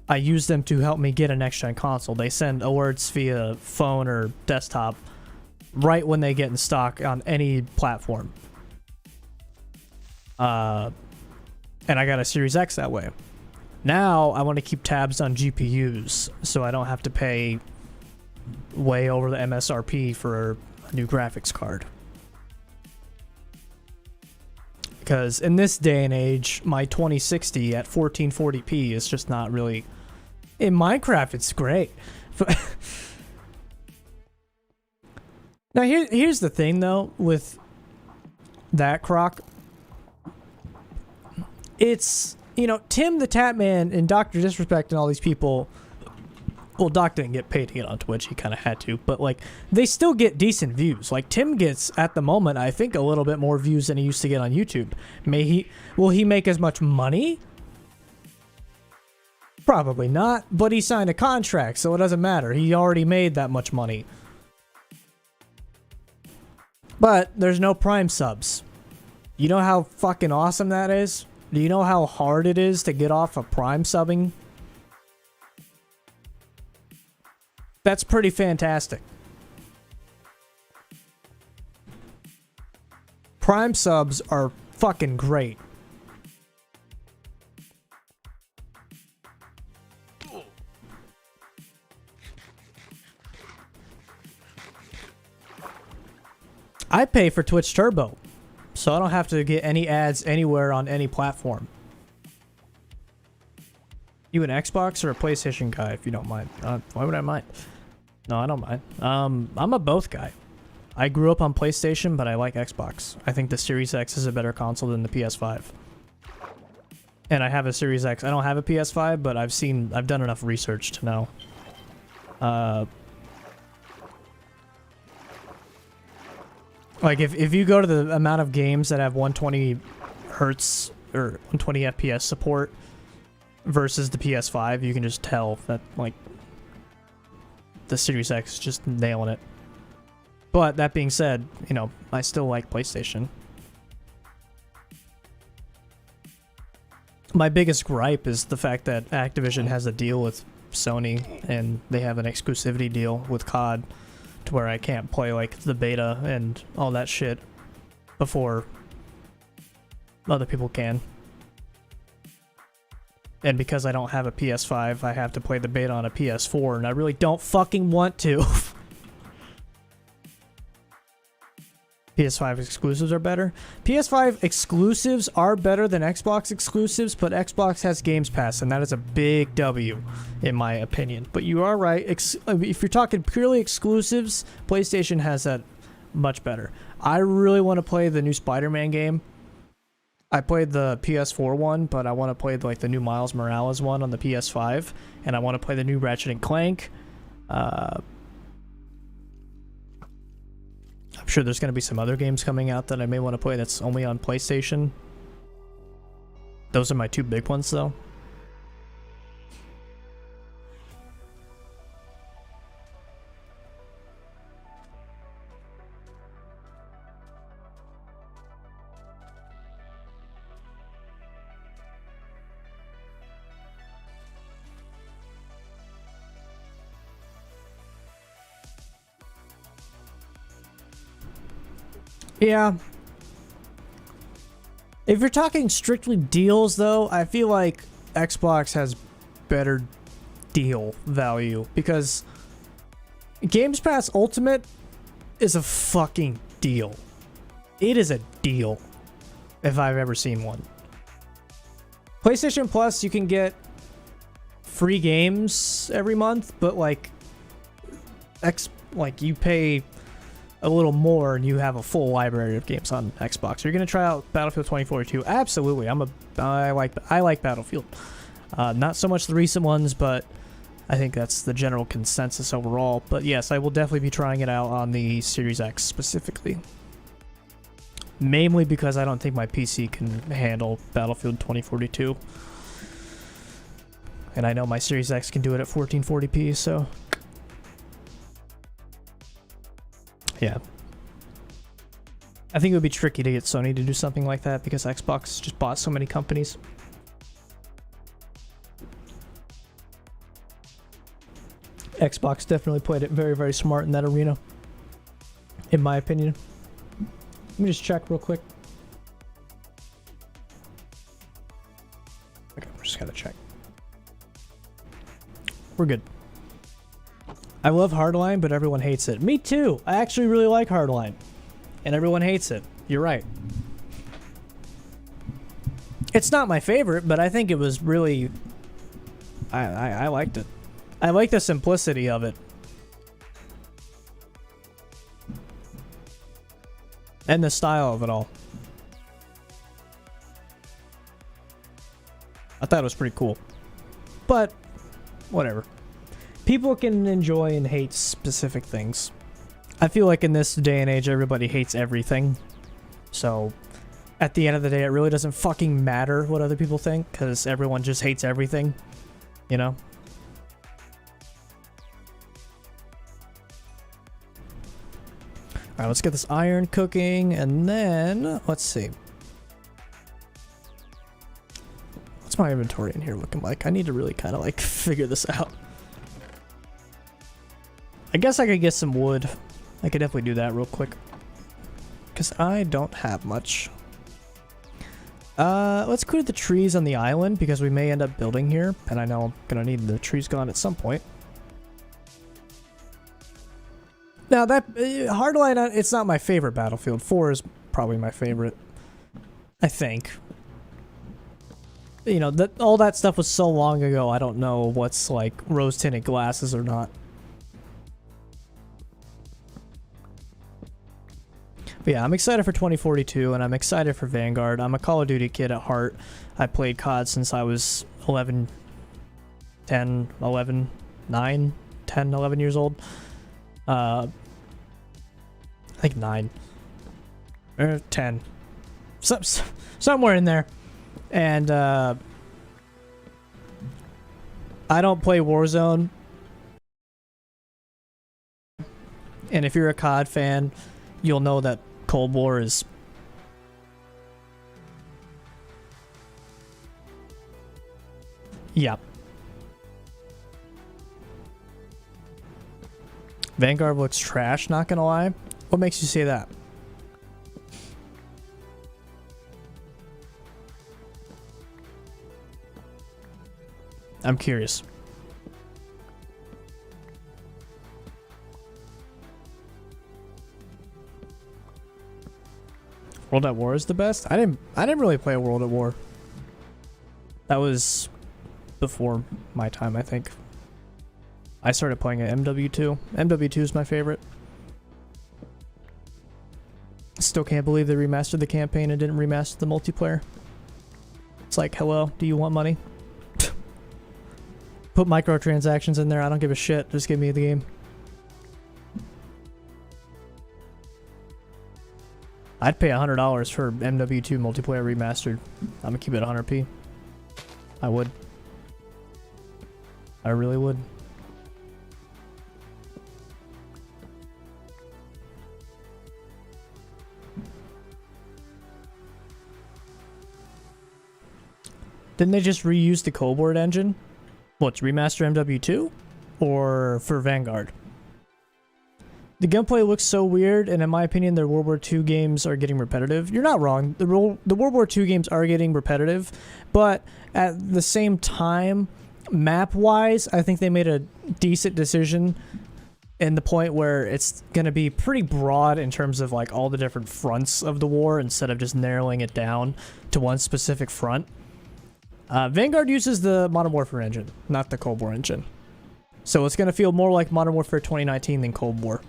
Speaker 1: I used them to help me get a next-gen console. They send alerts via phone or desktop right when they get in stock on any platform. And I got a Series X that way. Now I want to keep tabs on GPUs so I don't have to pay way over the MSRP for a new graphics card. Because in this day and age, my 2060 at 1440p is just not really... In Minecraft, it's great. Now here's the thing though with that, Croc. It's... You know, Tim the Tatman and Dr. Disrespect and all these people... Well, Doc didn't get paid to get on Twitch. He kind of had to. But, like, they still get decent views. Like, Tim gets, at the moment, I think, a little bit more views than he used to get on YouTube. Will he make as much money? Probably not. But he signed a contract, so it doesn't matter. He already made that much money. But there's no Prime subs. You know how fucking awesome that is? Do you know how hard it is to get off of Prime subbing? That's pretty fantastic. Prime subs are fucking great. I pay for Twitch Turbo, so I don't have to get any ads anywhere on any platform. You an Xbox or a PlayStation guy, if you don't mind? Why would I mind? No, I don't mind. I'm a both guy. I grew up on PlayStation, but I like Xbox. I think the Series X is a better console than the PS5. And I have a Series X. I don't have a PS5, but I've done enough research to know. Like if you go to the amount of games that have 120 hertz or 120 FPS support versus the PS5, you can just tell that, like, the Series X is just nailing it. But that being said, you know, I still like PlayStation. My biggest gripe is the fact that Activision has a deal with Sony and they have an exclusivity deal with COD. to where I can't play like the beta and all that shit before other people can. And because I don't have a PS5, I have to play the beta on a PS4, and I really don't fucking want to. PS5 exclusives are better. PS5 exclusives are better than Xbox exclusives, but Xbox has Games Pass, and that is a big W, in my opinion. But you are right. If you're talking purely exclusives, PlayStation has that much better. I really want to play the new Spider-Man game. I played the PS4 one, but I want to play like the new Miles Morales one on the PS5, and I want to play the new Ratchet and Clank. I'm sure there's going to be some other games coming out that I may want to play that's only on PlayStation. Those are my two big ones, though. Yeah. If you're talking strictly deals, though, I feel like Xbox has better deal value because Games Pass Ultimate is a fucking deal. It is a deal if I've ever seen one. PlayStation Plus, you can get free games every month, but like you pay a little more and you have a full library of games on Xbox. You're gonna try out Battlefield 2042? Absolutely. I like Battlefield. Not so much the recent ones, but I think that's the general consensus overall. But yes, I will definitely be trying it out on the Series X specifically. Mainly because I don't think my PC can handle Battlefield 2042. And I know my Series X can do it at 1440p, so yeah. I think it would be tricky to get Sony to do something like that because Xbox just bought so many companies. Xbox definitely played it very, very smart in that arena, in my opinion. Let me just check real quick. Okay, we just gotta check. We're good. I love Hardline, but everyone hates it. Me too. I actually really like Hardline, and everyone hates it. You're right. It's not my favorite, but I think it was really. I liked it. I like the simplicity of it, and the style of it all. I thought it was pretty cool, but whatever. People can enjoy and hate specific things. I feel like in this day and age, everybody hates everything. So, at the end of the day, it really doesn't fucking matter what other people think, because everyone just hates everything. You know? Alright, let's get this iron cooking, and then, let's see. What's my inventory in here looking like? I need to really kind of like figure this out. I guess I could get some wood. I could definitely do that real quick. Because I don't have much. Let's clear the trees on the island because we may end up building here. And I know I'm going to need the trees gone at some point. Now that, Hardline, it's not my favorite Battlefield. 4 is probably my favorite. I think. You know, all that stuff was so long ago, I don't know what's like rose-tinted glasses or not. But yeah, I'm excited for 2042, and I'm excited for Vanguard. I'm a Call of Duty kid at heart. I played COD since I was 11 years old. I think 9. Or 10. Somewhere in there. And, I don't play Warzone. And if you're a COD fan, you'll know that Cold War is Vanguard looks trash, not gonna lie. What makes you say that? I'm curious. World at War is the best? I didn't really play World at War. That was before my time, I think. I started playing at MW2. MW2 is my favorite. Still can't believe they remastered the campaign and didn't remaster the multiplayer. It's like, hello, do you want money? Put microtransactions in there, I don't give a shit. Just give me the game. I'd pay $100 for MW2 multiplayer remastered. I'm gonna keep it 100p. I would. I really would. Didn't they just reuse the Cold War engine? What's remaster MW2? Or for Vanguard? The gunplay looks so weird, and in my opinion, their World War II games are getting repetitive. You're not wrong. The World War II games are getting repetitive, but at the same time, map-wise, I think they made a decent decision in the point where it's going to be pretty broad in terms of like all the different fronts of the war instead of just narrowing it down to one specific front. Vanguard uses the Modern Warfare engine, not the Cold War engine. So it's going to feel more like Modern Warfare 2019 than Cold War.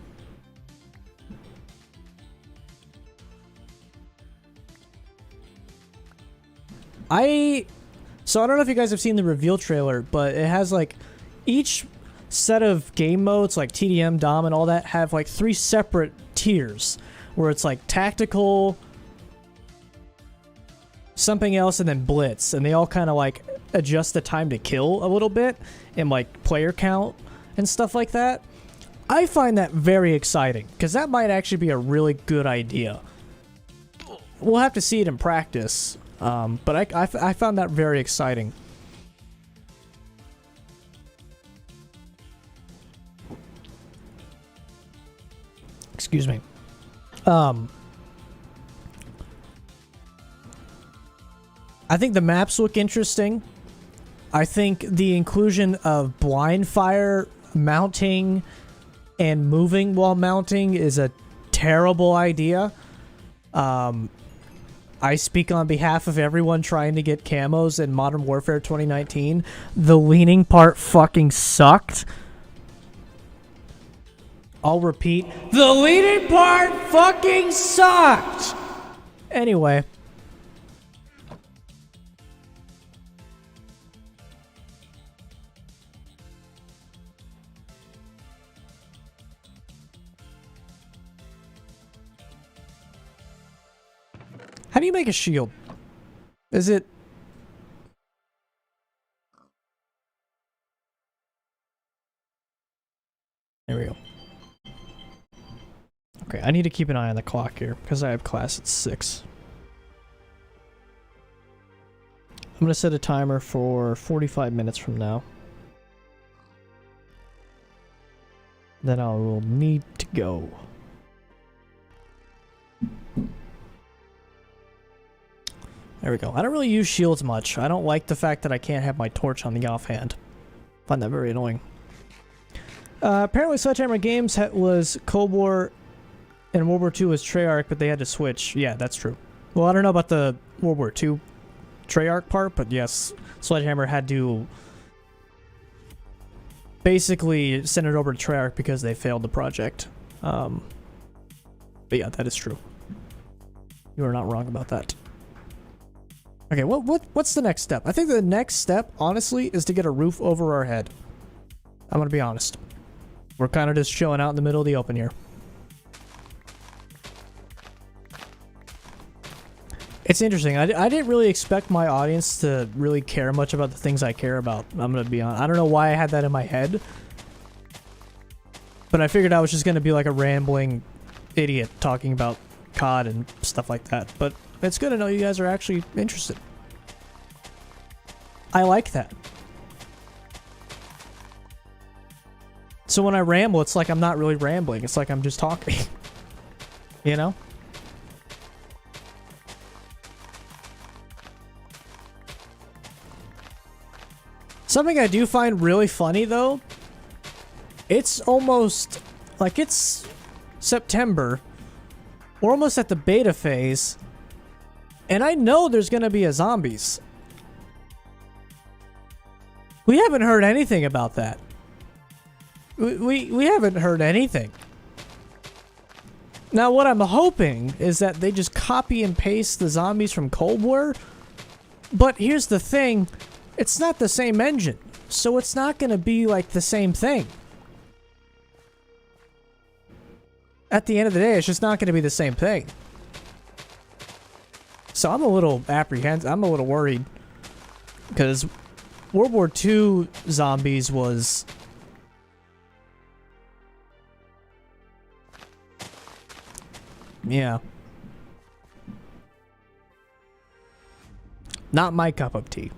Speaker 1: So I don't know if you guys have seen the reveal trailer, but it has like each set of game modes like TDM, Dom, and all that have like 3 separate tiers where it's like tactical, something else, and then blitz, and they all kind of like adjust the time to kill a little bit and like player count and stuff like that. I find that very exciting because that might actually be a really good idea. We'll have to see it in practice, but I found that very exciting. Excuse me. I think the maps look interesting. I think the inclusion of blind fire, mounting, and moving while mounting is a terrible idea. I speak on behalf of everyone trying to get camos in Modern Warfare 2019. The leaning part fucking sucked. I'll repeat. The leaning part fucking sucked! Anyway. How do you make a shield? Is it... There we go. Okay, I need to keep an eye on the clock here, because I have class at 6. I'm going to set a timer for 45 minutes from now. Then I will need to go. There we go. I don't really use shields much. I don't like the fact that I can't have my torch on the offhand. I find that very annoying. Apparently Sledgehammer Games was Cold War and World War II was Treyarch, but they had to switch. Yeah, that's true. Well, I don't know about the World War II Treyarch part, but yes, Sledgehammer had to basically send it over to Treyarch because they failed the project. But yeah, that is true. You are not wrong about that. Okay, what's the next step? I think the next step, honestly, is to get a roof over our head. I'm gonna be honest. We're kind of just chilling out in the middle of the open here. It's interesting. I didn't really expect my audience to really care much about the things I care about. I'm gonna be honest. I don't know why I had that in my head. But I figured I was just gonna be like a rambling idiot talking about COD and stuff like that. But it's good to know you guys are actually interested. I like that. So when I ramble, it's like I'm not really rambling. It's like I'm just talking. You know? Something I do find really funny, though, it's almost like it's September. We're almost at the beta phase, and I know there's gonna be a zombies. We haven't heard anything about that. We haven't heard anything. Now, what I'm hoping is that they just copy and paste the zombies from Cold War. But here's the thing. It's not the same engine. So it's not going to be like the same thing. At the end of the day, it's just not going to be the same thing. So I'm a little apprehensive. I'm a little worried. Because World War II zombies was... Yeah. Not my cup of tea.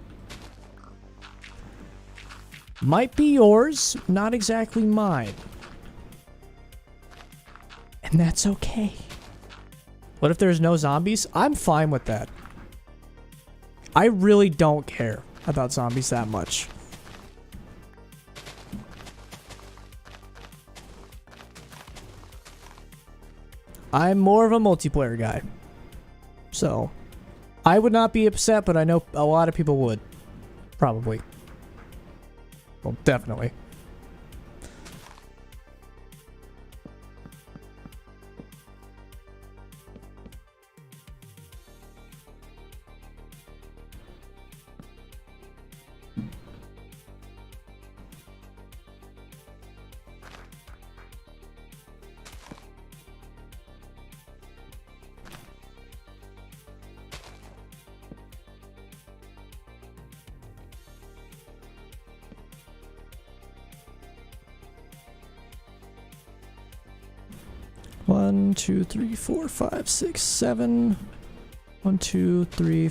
Speaker 1: Might be yours, not exactly mine. And that's okay. What if there's no zombies? I'm fine with that. I really don't care about zombies that much. I'm more of a multiplayer guy. So, I would not be upset, but I know a lot of people would. Probably. Well, definitely. One, two, three, four, five, six, seven. 1, 2, 3.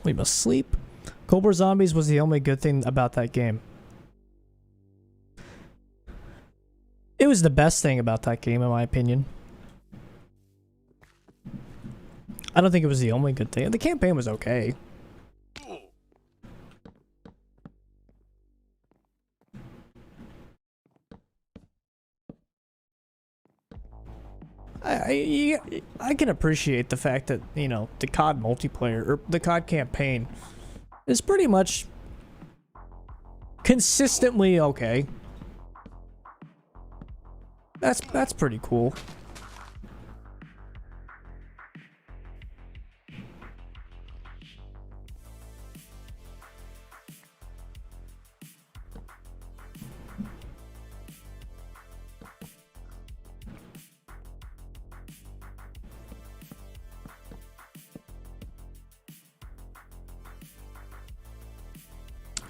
Speaker 1: We must sleep. Cold War Zombies was the only good thing about that game. It was the best thing about that game, in my opinion. I don't think it was the only good thing. The campaign was okay. I can appreciate the fact that, you know, the COD multiplayer, or the COD campaign, is pretty much consistently okay. That's pretty cool.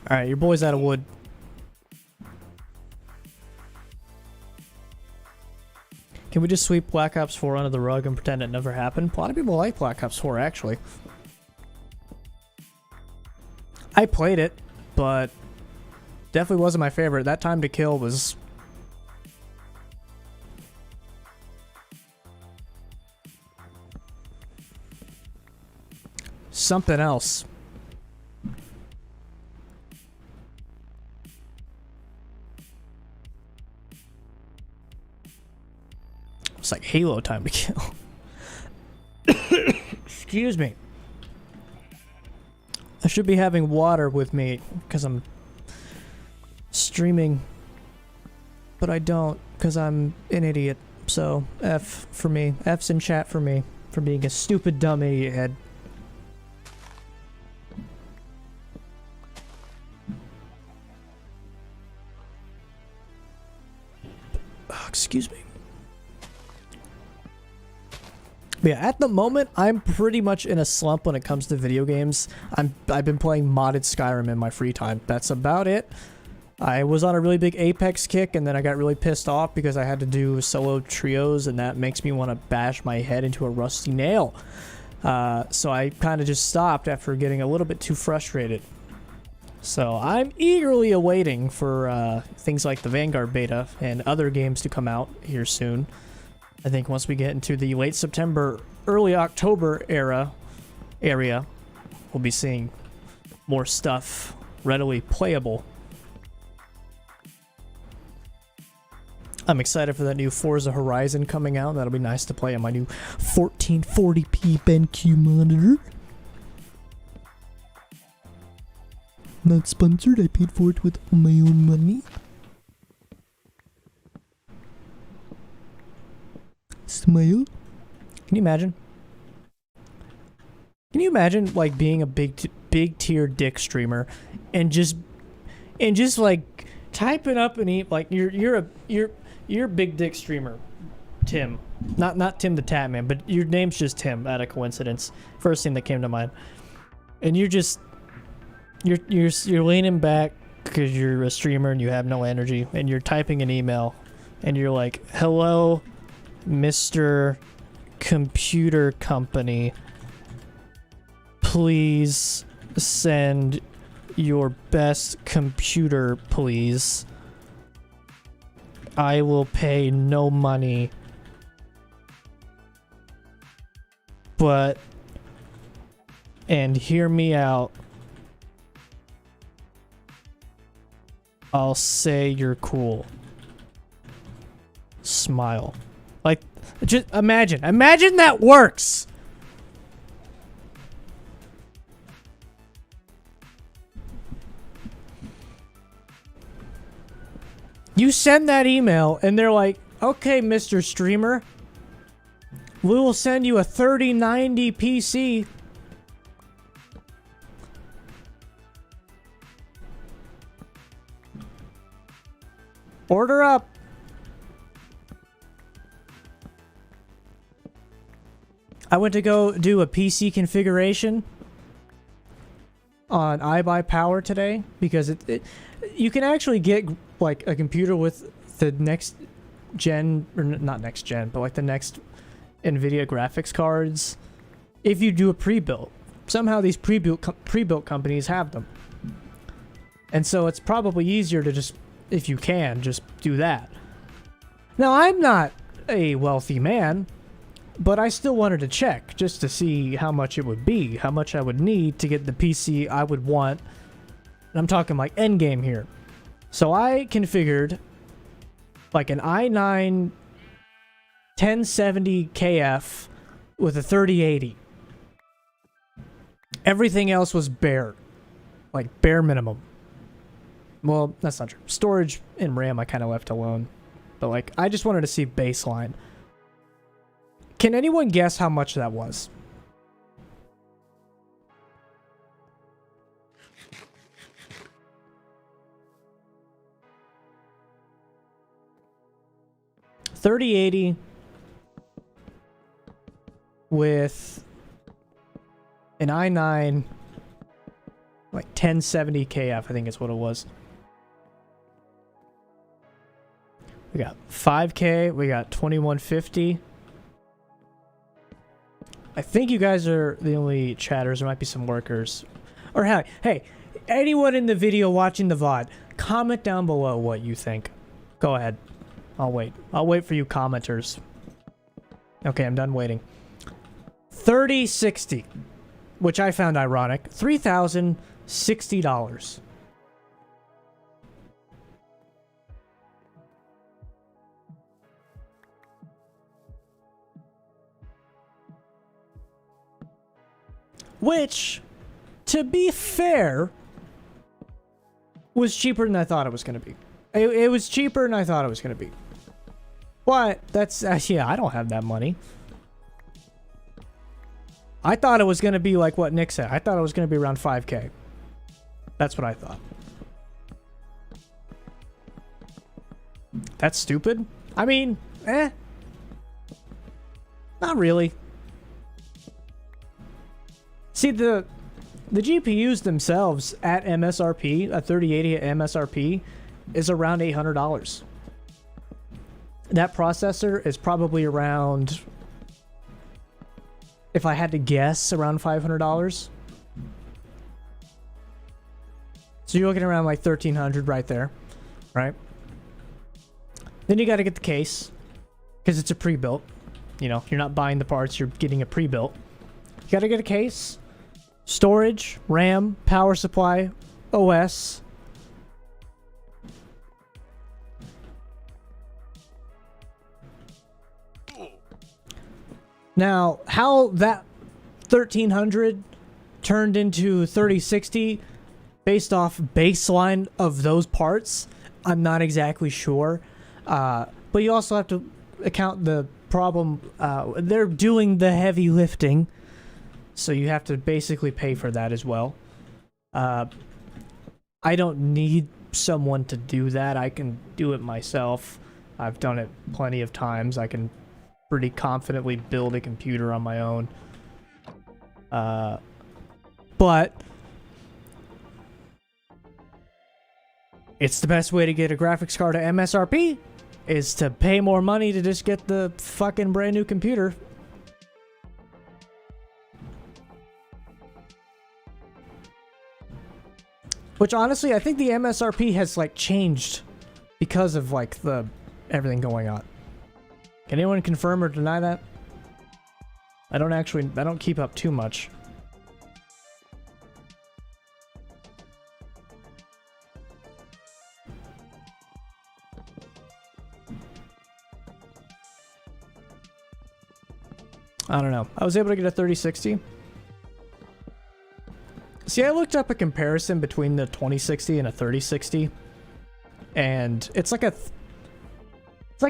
Speaker 1: Alright, your boy's out of wood. Can we just sweep Black Ops 4 under the rug and pretend it never happened? A lot of people like Black Ops 4, actually. I played it, but definitely wasn't my favorite. That time to kill was... something else. It's like Halo time to kill. Excuse me. I should be having water with me because I'm streaming. But I don't because I'm an idiot. So F for me. F's in chat for me. For being a stupid dumb idiot head. Oh, excuse me. But yeah, at the moment, I'm pretty much in a slump when it comes to video games. I've been playing modded Skyrim in my free time. That's about it. I was on a really big Apex kick, and then I got really pissed off because I had to do solo trios, and that makes me want to bash my head into a rusty nail. So I kind of just stopped after getting a little bit too frustrated. So I'm eagerly awaiting for things like the Vanguard beta and other games to come out here soon. I think once we get into the late September, early October area, we'll be seeing more stuff readily playable. I'm excited for that new Forza Horizon coming out. That'll be nice to play on my new 1440p BenQ monitor. Not sponsored, I paid for it with my own money. Smile. Can you imagine? Can you imagine like being a big tier dick streamer and just like typing up and like you're a big dick streamer, Tim. Not Tim the Tat Man, but your name's just Tim out of coincidence. First thing that came to mind. And you're leaning back because you're a streamer and you have no energy, and you're typing an email and you're like, "Hello, Mr. Computer Company. Please send your best computer, please. I will pay no money, but, and hear me out, I'll say you're cool. Smile." Like, just imagine that works! You send that email and they're like, "Okay, Mr. Streamer, we will send you a 3090 PC. Order up." I went to go do a PC configuration on iBuyPower today because you can actually get like a computer with the next gen, or not next gen, but like the next NVIDIA graphics cards if you do a pre-built. Somehow these pre-built companies have them. And so it's probably easier to just, if you can, just do that. Now, I'm not a wealthy man, but I still wanted to check just to see how much it would be, how much I would need to get the PC I would want. And I'm talking like endgame here. So I configured like an i9 1070 KF with a 3080. Everything else was bare. Like bare minimum. Well, that's not true. Storage and RAM I kind of left alone. But like, I just wanted to see baseline. Can anyone guess how much that was? $3080 with an i9 like 1070 KF, I think is what it was. We got 5K, we got 2150. I think you guys are the only chatters. There might be some workers. Or hey, anyone in the video watching the VOD, comment down below what you think. Go ahead. I'll wait. I'll wait for you commenters. Okay, I'm done waiting. 3060, which I found ironic. $3,060. Which, to be fair, was cheaper than I thought it was going to be. It was cheaper than I thought it was going to be. But that's, yeah, I don't have that money. I thought it was going to be like what Nick said. I thought it was going to be around 5K. That's what I thought. That's stupid. I mean, not really. See, the GPUs themselves at MSRP, a 3080 at MSRP, is around $800. That processor is probably around If I had to guess, around $500. So you're looking around like $1,300 right there, right? Then you got to get the case, because it's a pre-built. You know, you're not buying the parts, you're getting a pre-built. You got to get a case, storage, RAM, power supply, OS. Now, how that 1,300 turned into 3060 based off baseline of those parts, I'm not exactly sure. But you also have to account the problem. They're doing the heavy lifting, so you have to basically pay for that as well. I don't need someone to do that. I can do it myself. I've done it plenty of times. I can pretty confidently build a computer on my own. But it's the best way to get a graphics card at MSRP is to pay more money to just get the fucking brand new computer. Which honestly, I think the MSRP has like changed because of like the everything going on. Can anyone confirm or deny that? I don't keep up too much. I don't know. I was able to get a 3060. See, I looked up a comparison between the 2060 and a 3060, and it's like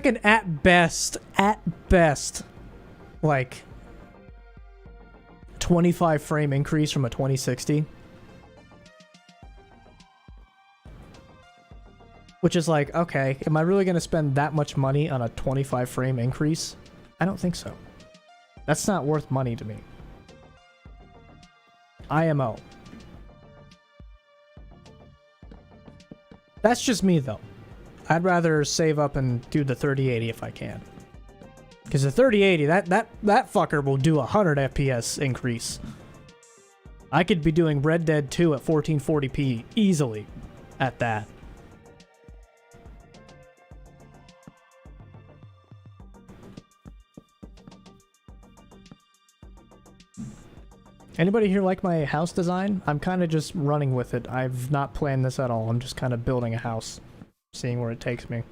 Speaker 1: an at best, like 25 frame increase from a 2060. Which is like, okay, am I really going to spend that much money on a 25 frame increase? I don't think so. That's not worth money to me. IMO. That's just me, though. I'd rather save up and do the 3080 if I can. Because the 3080, that fucker will do 100 FPS increase. I could be doing Red Dead 2 at 1440p easily at that. Anybody here like my house design? I'm kind of just running with it. I've not planned this at all. I'm just kind of building a house, seeing where it takes me.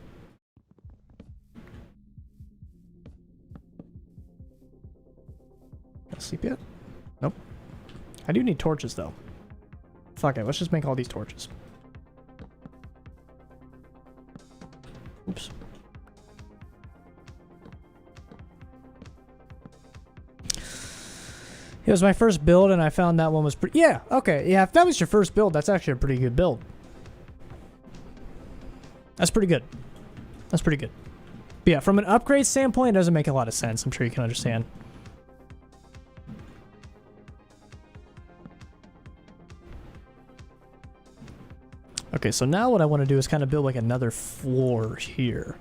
Speaker 1: Sleep yet? Nope. I do need torches, though. Fuck it, let's just make all these torches. Oops. It was my first build, and I found that one was pretty... Yeah, okay. Yeah, if that was your first build, that's actually a pretty good build. That's pretty good. That's pretty good. But yeah, from an upgrade standpoint, it doesn't make a lot of sense. I'm sure you can understand. Okay, so now what I want to do is kind of build like another floor here.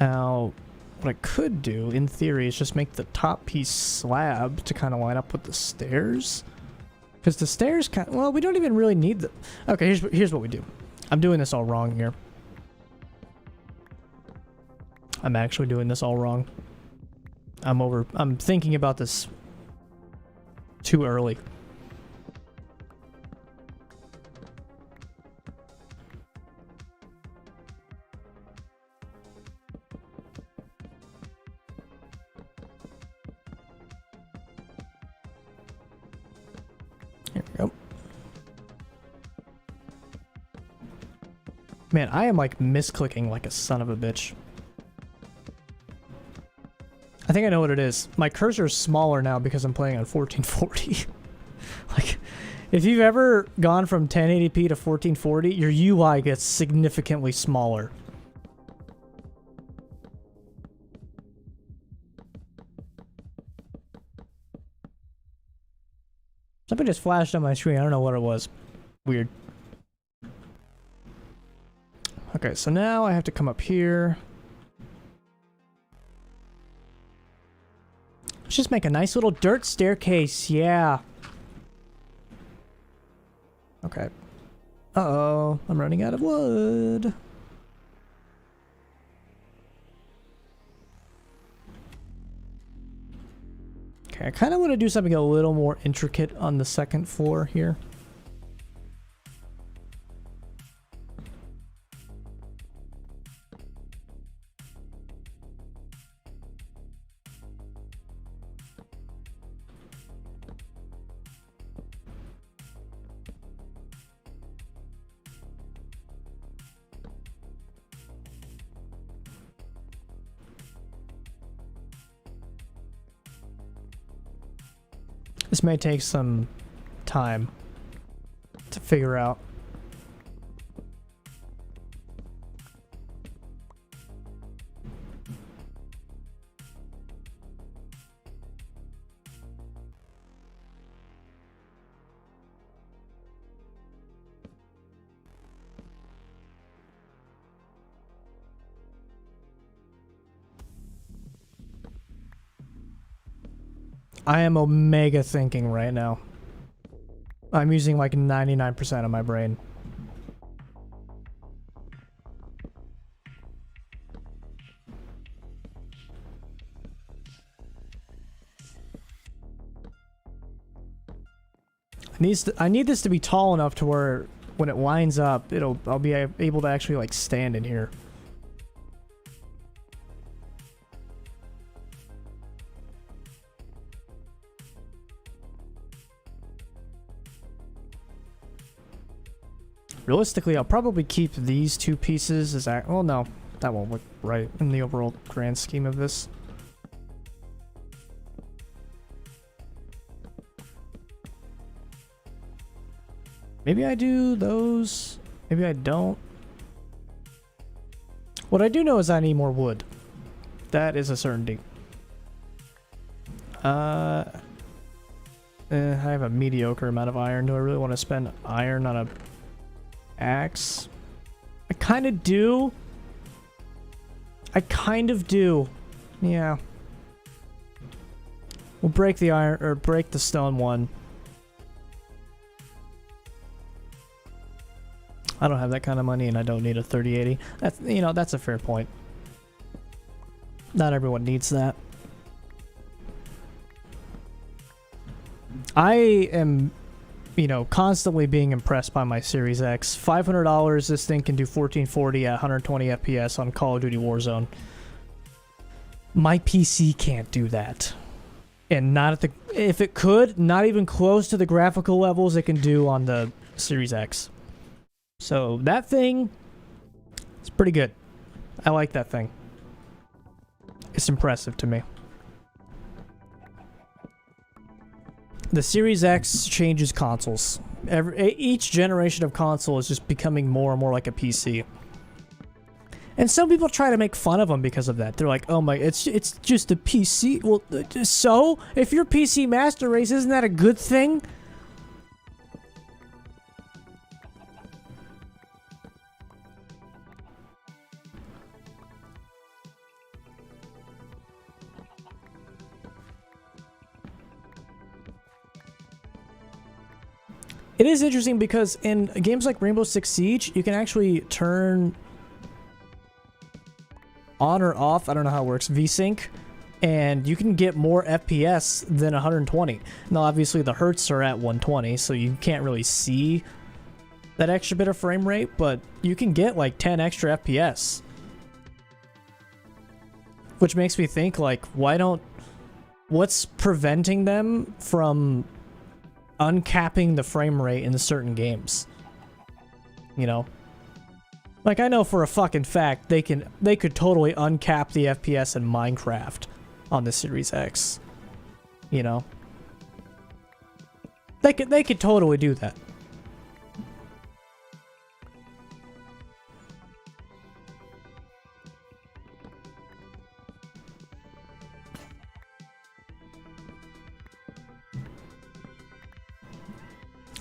Speaker 1: Now, what I could do, in theory, is just make the top piece slab to kind of line up with the stairs. Because the stairs kind of... Well, we don't even really need the... Okay, here's what we do. I'm doing this all wrong here. I'm actually doing this all wrong. I'm thinking about this too early. Here we go. Man, I am like misclicking like a son of a bitch. I think I know what it is. My cursor is smaller now because I'm playing on 1440. Like, if you've ever gone from 1080p to 1440, your UI gets significantly smaller. Something just flashed on my screen. I don't know what it was. Weird. Okay, so now I have to come up here. Let's just make a nice little dirt staircase. Yeah. Okay. Uh-oh. I'm running out of wood. Okay, I kind of want to do something a little more intricate on the second floor here. This may take some time to figure out. I am omega thinking right now. I'm using like 99% of my brain. I need this to be tall enough to where when it lines up, I'll be able to actually like stand in here. Realistically, I'll probably keep these two pieces as well, no, that won't look right in the overall grand scheme of this. Maybe I do those. Maybe I don't. What I do know is I need more wood. That is a certainty. I have a mediocre amount of iron. Do I really want to spend iron on a axe? I kind of do. I kind of do. Yeah. We'll break the iron, or break the stone one. I don't have that kind of money and I don't need a 3080. That's, you know, that's a fair point. Not everyone needs that. I am, you know, constantly being impressed by my Series X. $500, this thing can do 1440 at 120 FPS on Call of Duty Warzone. My PC can't do that. And not at the, if it could, not even close to the graphical levels it can do on the Series X. So that thing, it's pretty good. I like that thing. It's impressive to me. The Series X changes consoles. Each generation of console is just becoming more and more like a PC. And some people try to make fun of them because of that. They're like, oh my, it's just a PC. Well, so? If you're PC Master Race, isn't that a good thing? It is interesting because in games like Rainbow Six Siege, you can actually turn on or off, I don't know how it works, VSync, and you can get more FPS than 120. Now, obviously, the hertz are at 120, so you can't really see that extra bit of frame rate, but you can get like 10 extra FPS. Which makes me think, like, what's preventing them from uncapping the frame rate in certain games? You know? Like, I know for a fucking fact they could totally uncap the FPS in Minecraft on the Series X. You know? They could totally do that.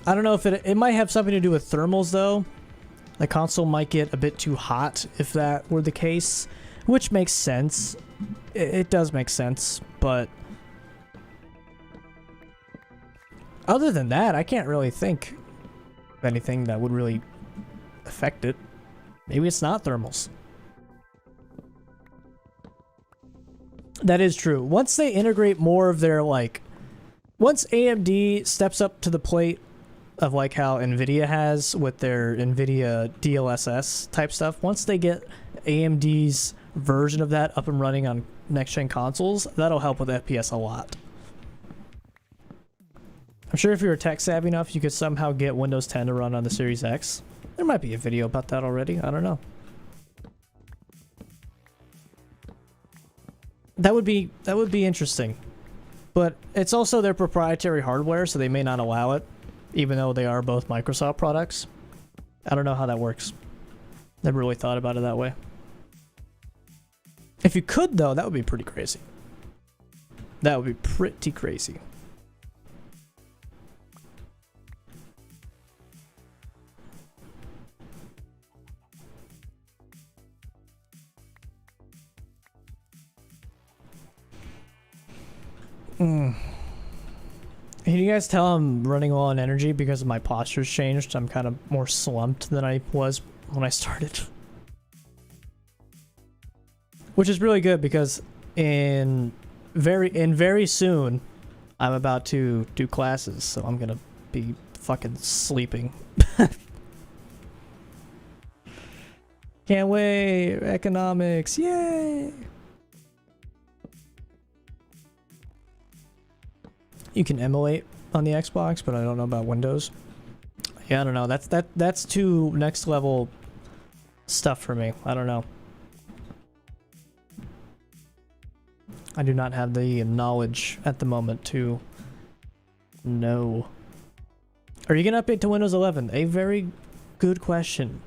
Speaker 1: I don't know if it might have something to do with thermals though. The console might get a bit too hot if that were the case, which makes sense. It does make sense, but Other than that, I can't really think of anything that would really affect it. Maybe it's not thermals. That is true. Once they integrate more of their, like... Once AMD steps up to the plate of, like, how NVIDIA has with their NVIDIA DLSS type stuff, once they get AMD's version of that up and running on next-gen consoles, that'll help with FPS a lot. I'm sure if you were tech savvy enough, you could somehow get Windows 10 to run on the Series X. There might be a video about that already. I don't know. That would be interesting. But it's also their proprietary hardware, so they may not allow it, even though they are both Microsoft products. I don't know how that works. Never really thought about it that way. If you could, though, that would be pretty crazy. That would be pretty crazy. Can you guys tell I'm running low on energy because my posture's changed? I'm kind of more slumped than I was when I started. Which is really good because in very soon I'm about to do classes, so I'm gonna be fucking sleeping. Can't wait! Economics, yay! You can emulate on the Xbox, but I don't know about Windows. Yeah, I don't know. That's too next level stuff for me. I don't know. I do not have the knowledge at the moment to know. Are you gonna update to Windows 11? A very good question.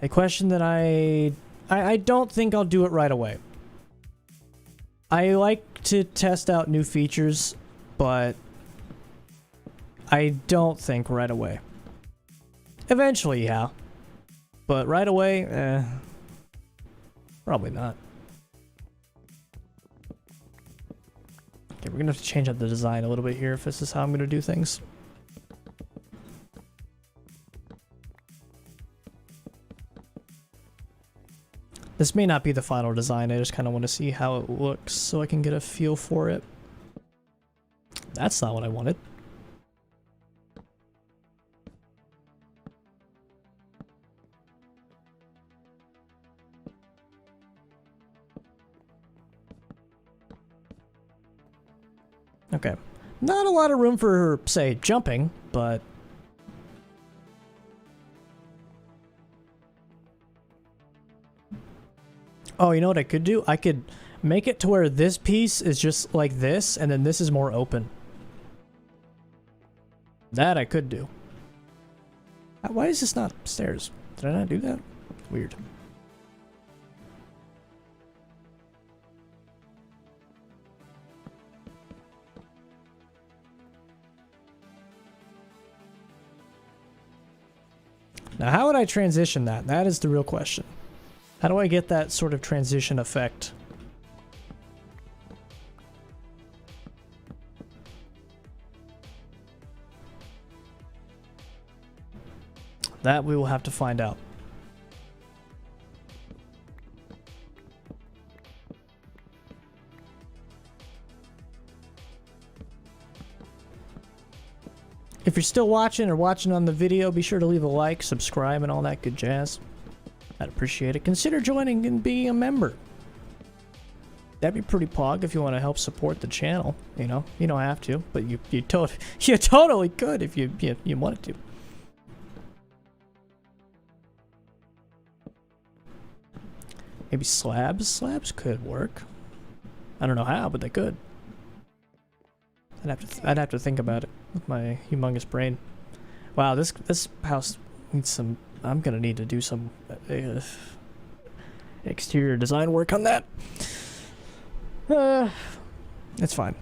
Speaker 1: A question that I don't think I'll do it right away. I like to test out new features, but I don't think right away. Eventually, yeah. But right away, probably not. Okay, we're gonna have to change up the design a little bit here if this is how I'm gonna do things. This may not be the final design, I just kind of want to see how it looks so I can get a feel for it. That's not what I wanted. Okay. Not a lot of room for, say, jumping, but... Oh, you know what I could do? I could make it to where this piece is just like this, and then this is more open. That I could do. Why is this not upstairs? Did I not do that? Weird. Now, how would I transition that? That is the real question. How do I get that sort of transition effect? That we will have to find out. If you're still watching or watching on the video, be sure to leave a like, subscribe, and all that good jazz. I'd appreciate it. Consider joining and being a member. That'd be pretty pog if you want to help support the channel. You know, you don't have to, but you totally could if you wanted to. Maybe slabs? Slabs could work. I don't know how, but they could. I'd have to think about it with my humongous brain. Wow, this house needs some... I'm gonna need to do some exterior design work on that. It's fine.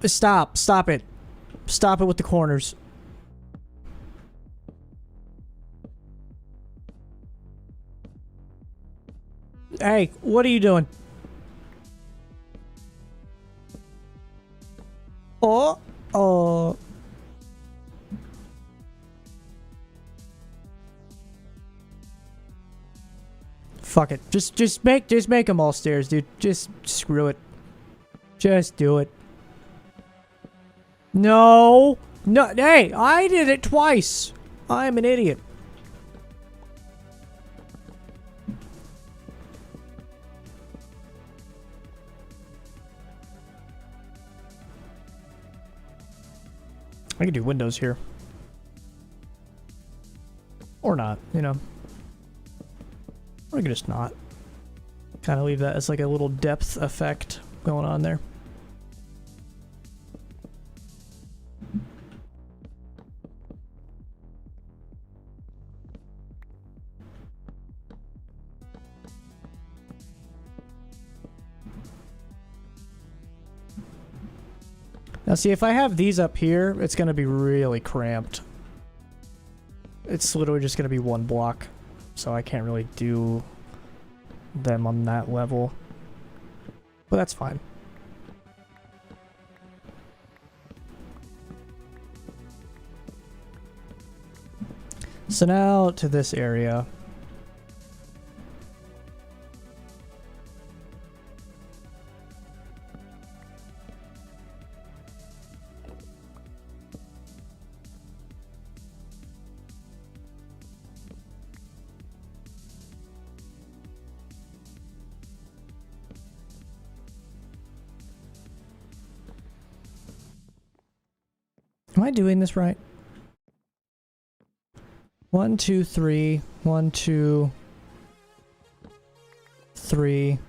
Speaker 1: Stop it. Stop it with the corners. Hey, what are you doing? Oh, oh. Fuck it. Just make them all stairs, dude. Just screw it. Just do it. No. No, hey, I did it twice. I'm an idiot. I could do windows here. Or not, you know. Or I could just not. Kind of leave that as like a little depth effect going on there. Now see, if I have these up here, it's going to be really cramped. It's literally just going to be one block. So I can't really do them on that level. But that's fine. So now to this area. Am I doing this right? 1, 2, 3. 1, 2, 3.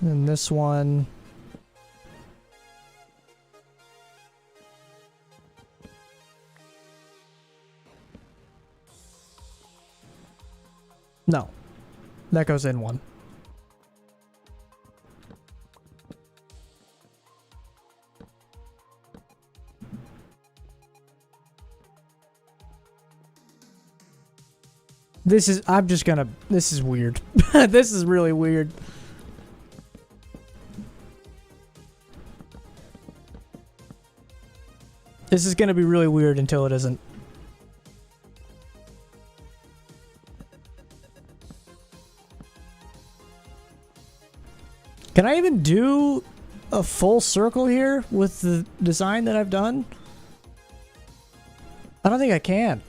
Speaker 1: And this one. No. That goes in one. This is, I'm just gonna, this is weird. This is really weird. This is gonna be really weird until it isn't. Can I even do a full circle here with the design that I've done? I don't think I can.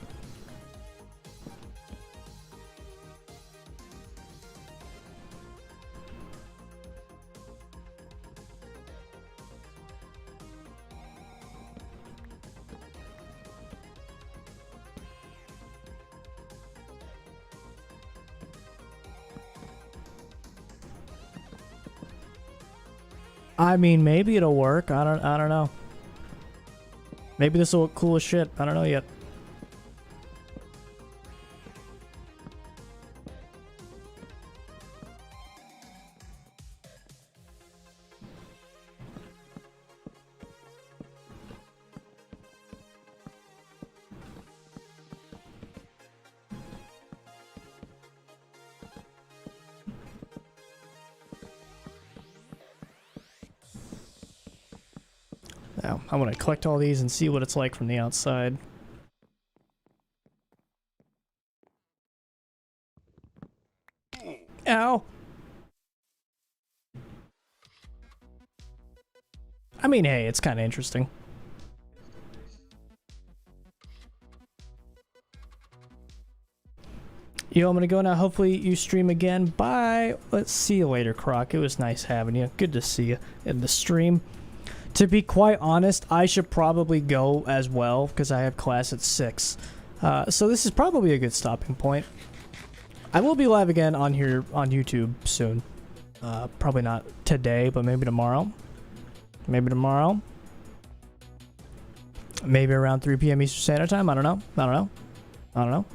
Speaker 1: I mean, maybe it'll work. I don't know. Maybe this will look cool as shit. I don't know yet. Now, I'm gonna collect all these and see what it's like from the outside. Ow! I mean, hey, it's kind of interesting. Yo, I'm gonna go now. Hopefully you stream again. Bye! Let's see you later, Croc. It was nice having you. Good to see you in the stream. To be quite honest, I should probably go as well because I have class at 6. So this is probably a good stopping point. I will be live again on here on YouTube soon. Probably not today, but maybe tomorrow. Maybe tomorrow. Maybe around 3 p.m. Eastern Standard Time. I don't know. I don't know. I don't know.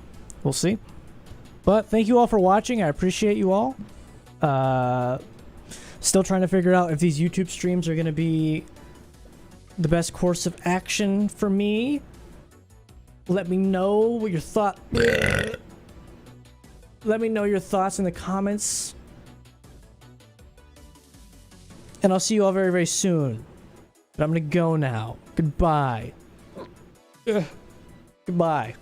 Speaker 1: We'll see. But thank you all for watching. I appreciate you all. Still trying to figure out if these YouTube streams are going to be the best course of action for me. Let me know what your thought. let me know your thoughts in the comments. And I'll see you all very, very soon. But I'm gonna go now. Goodbye. Ugh. Goodbye.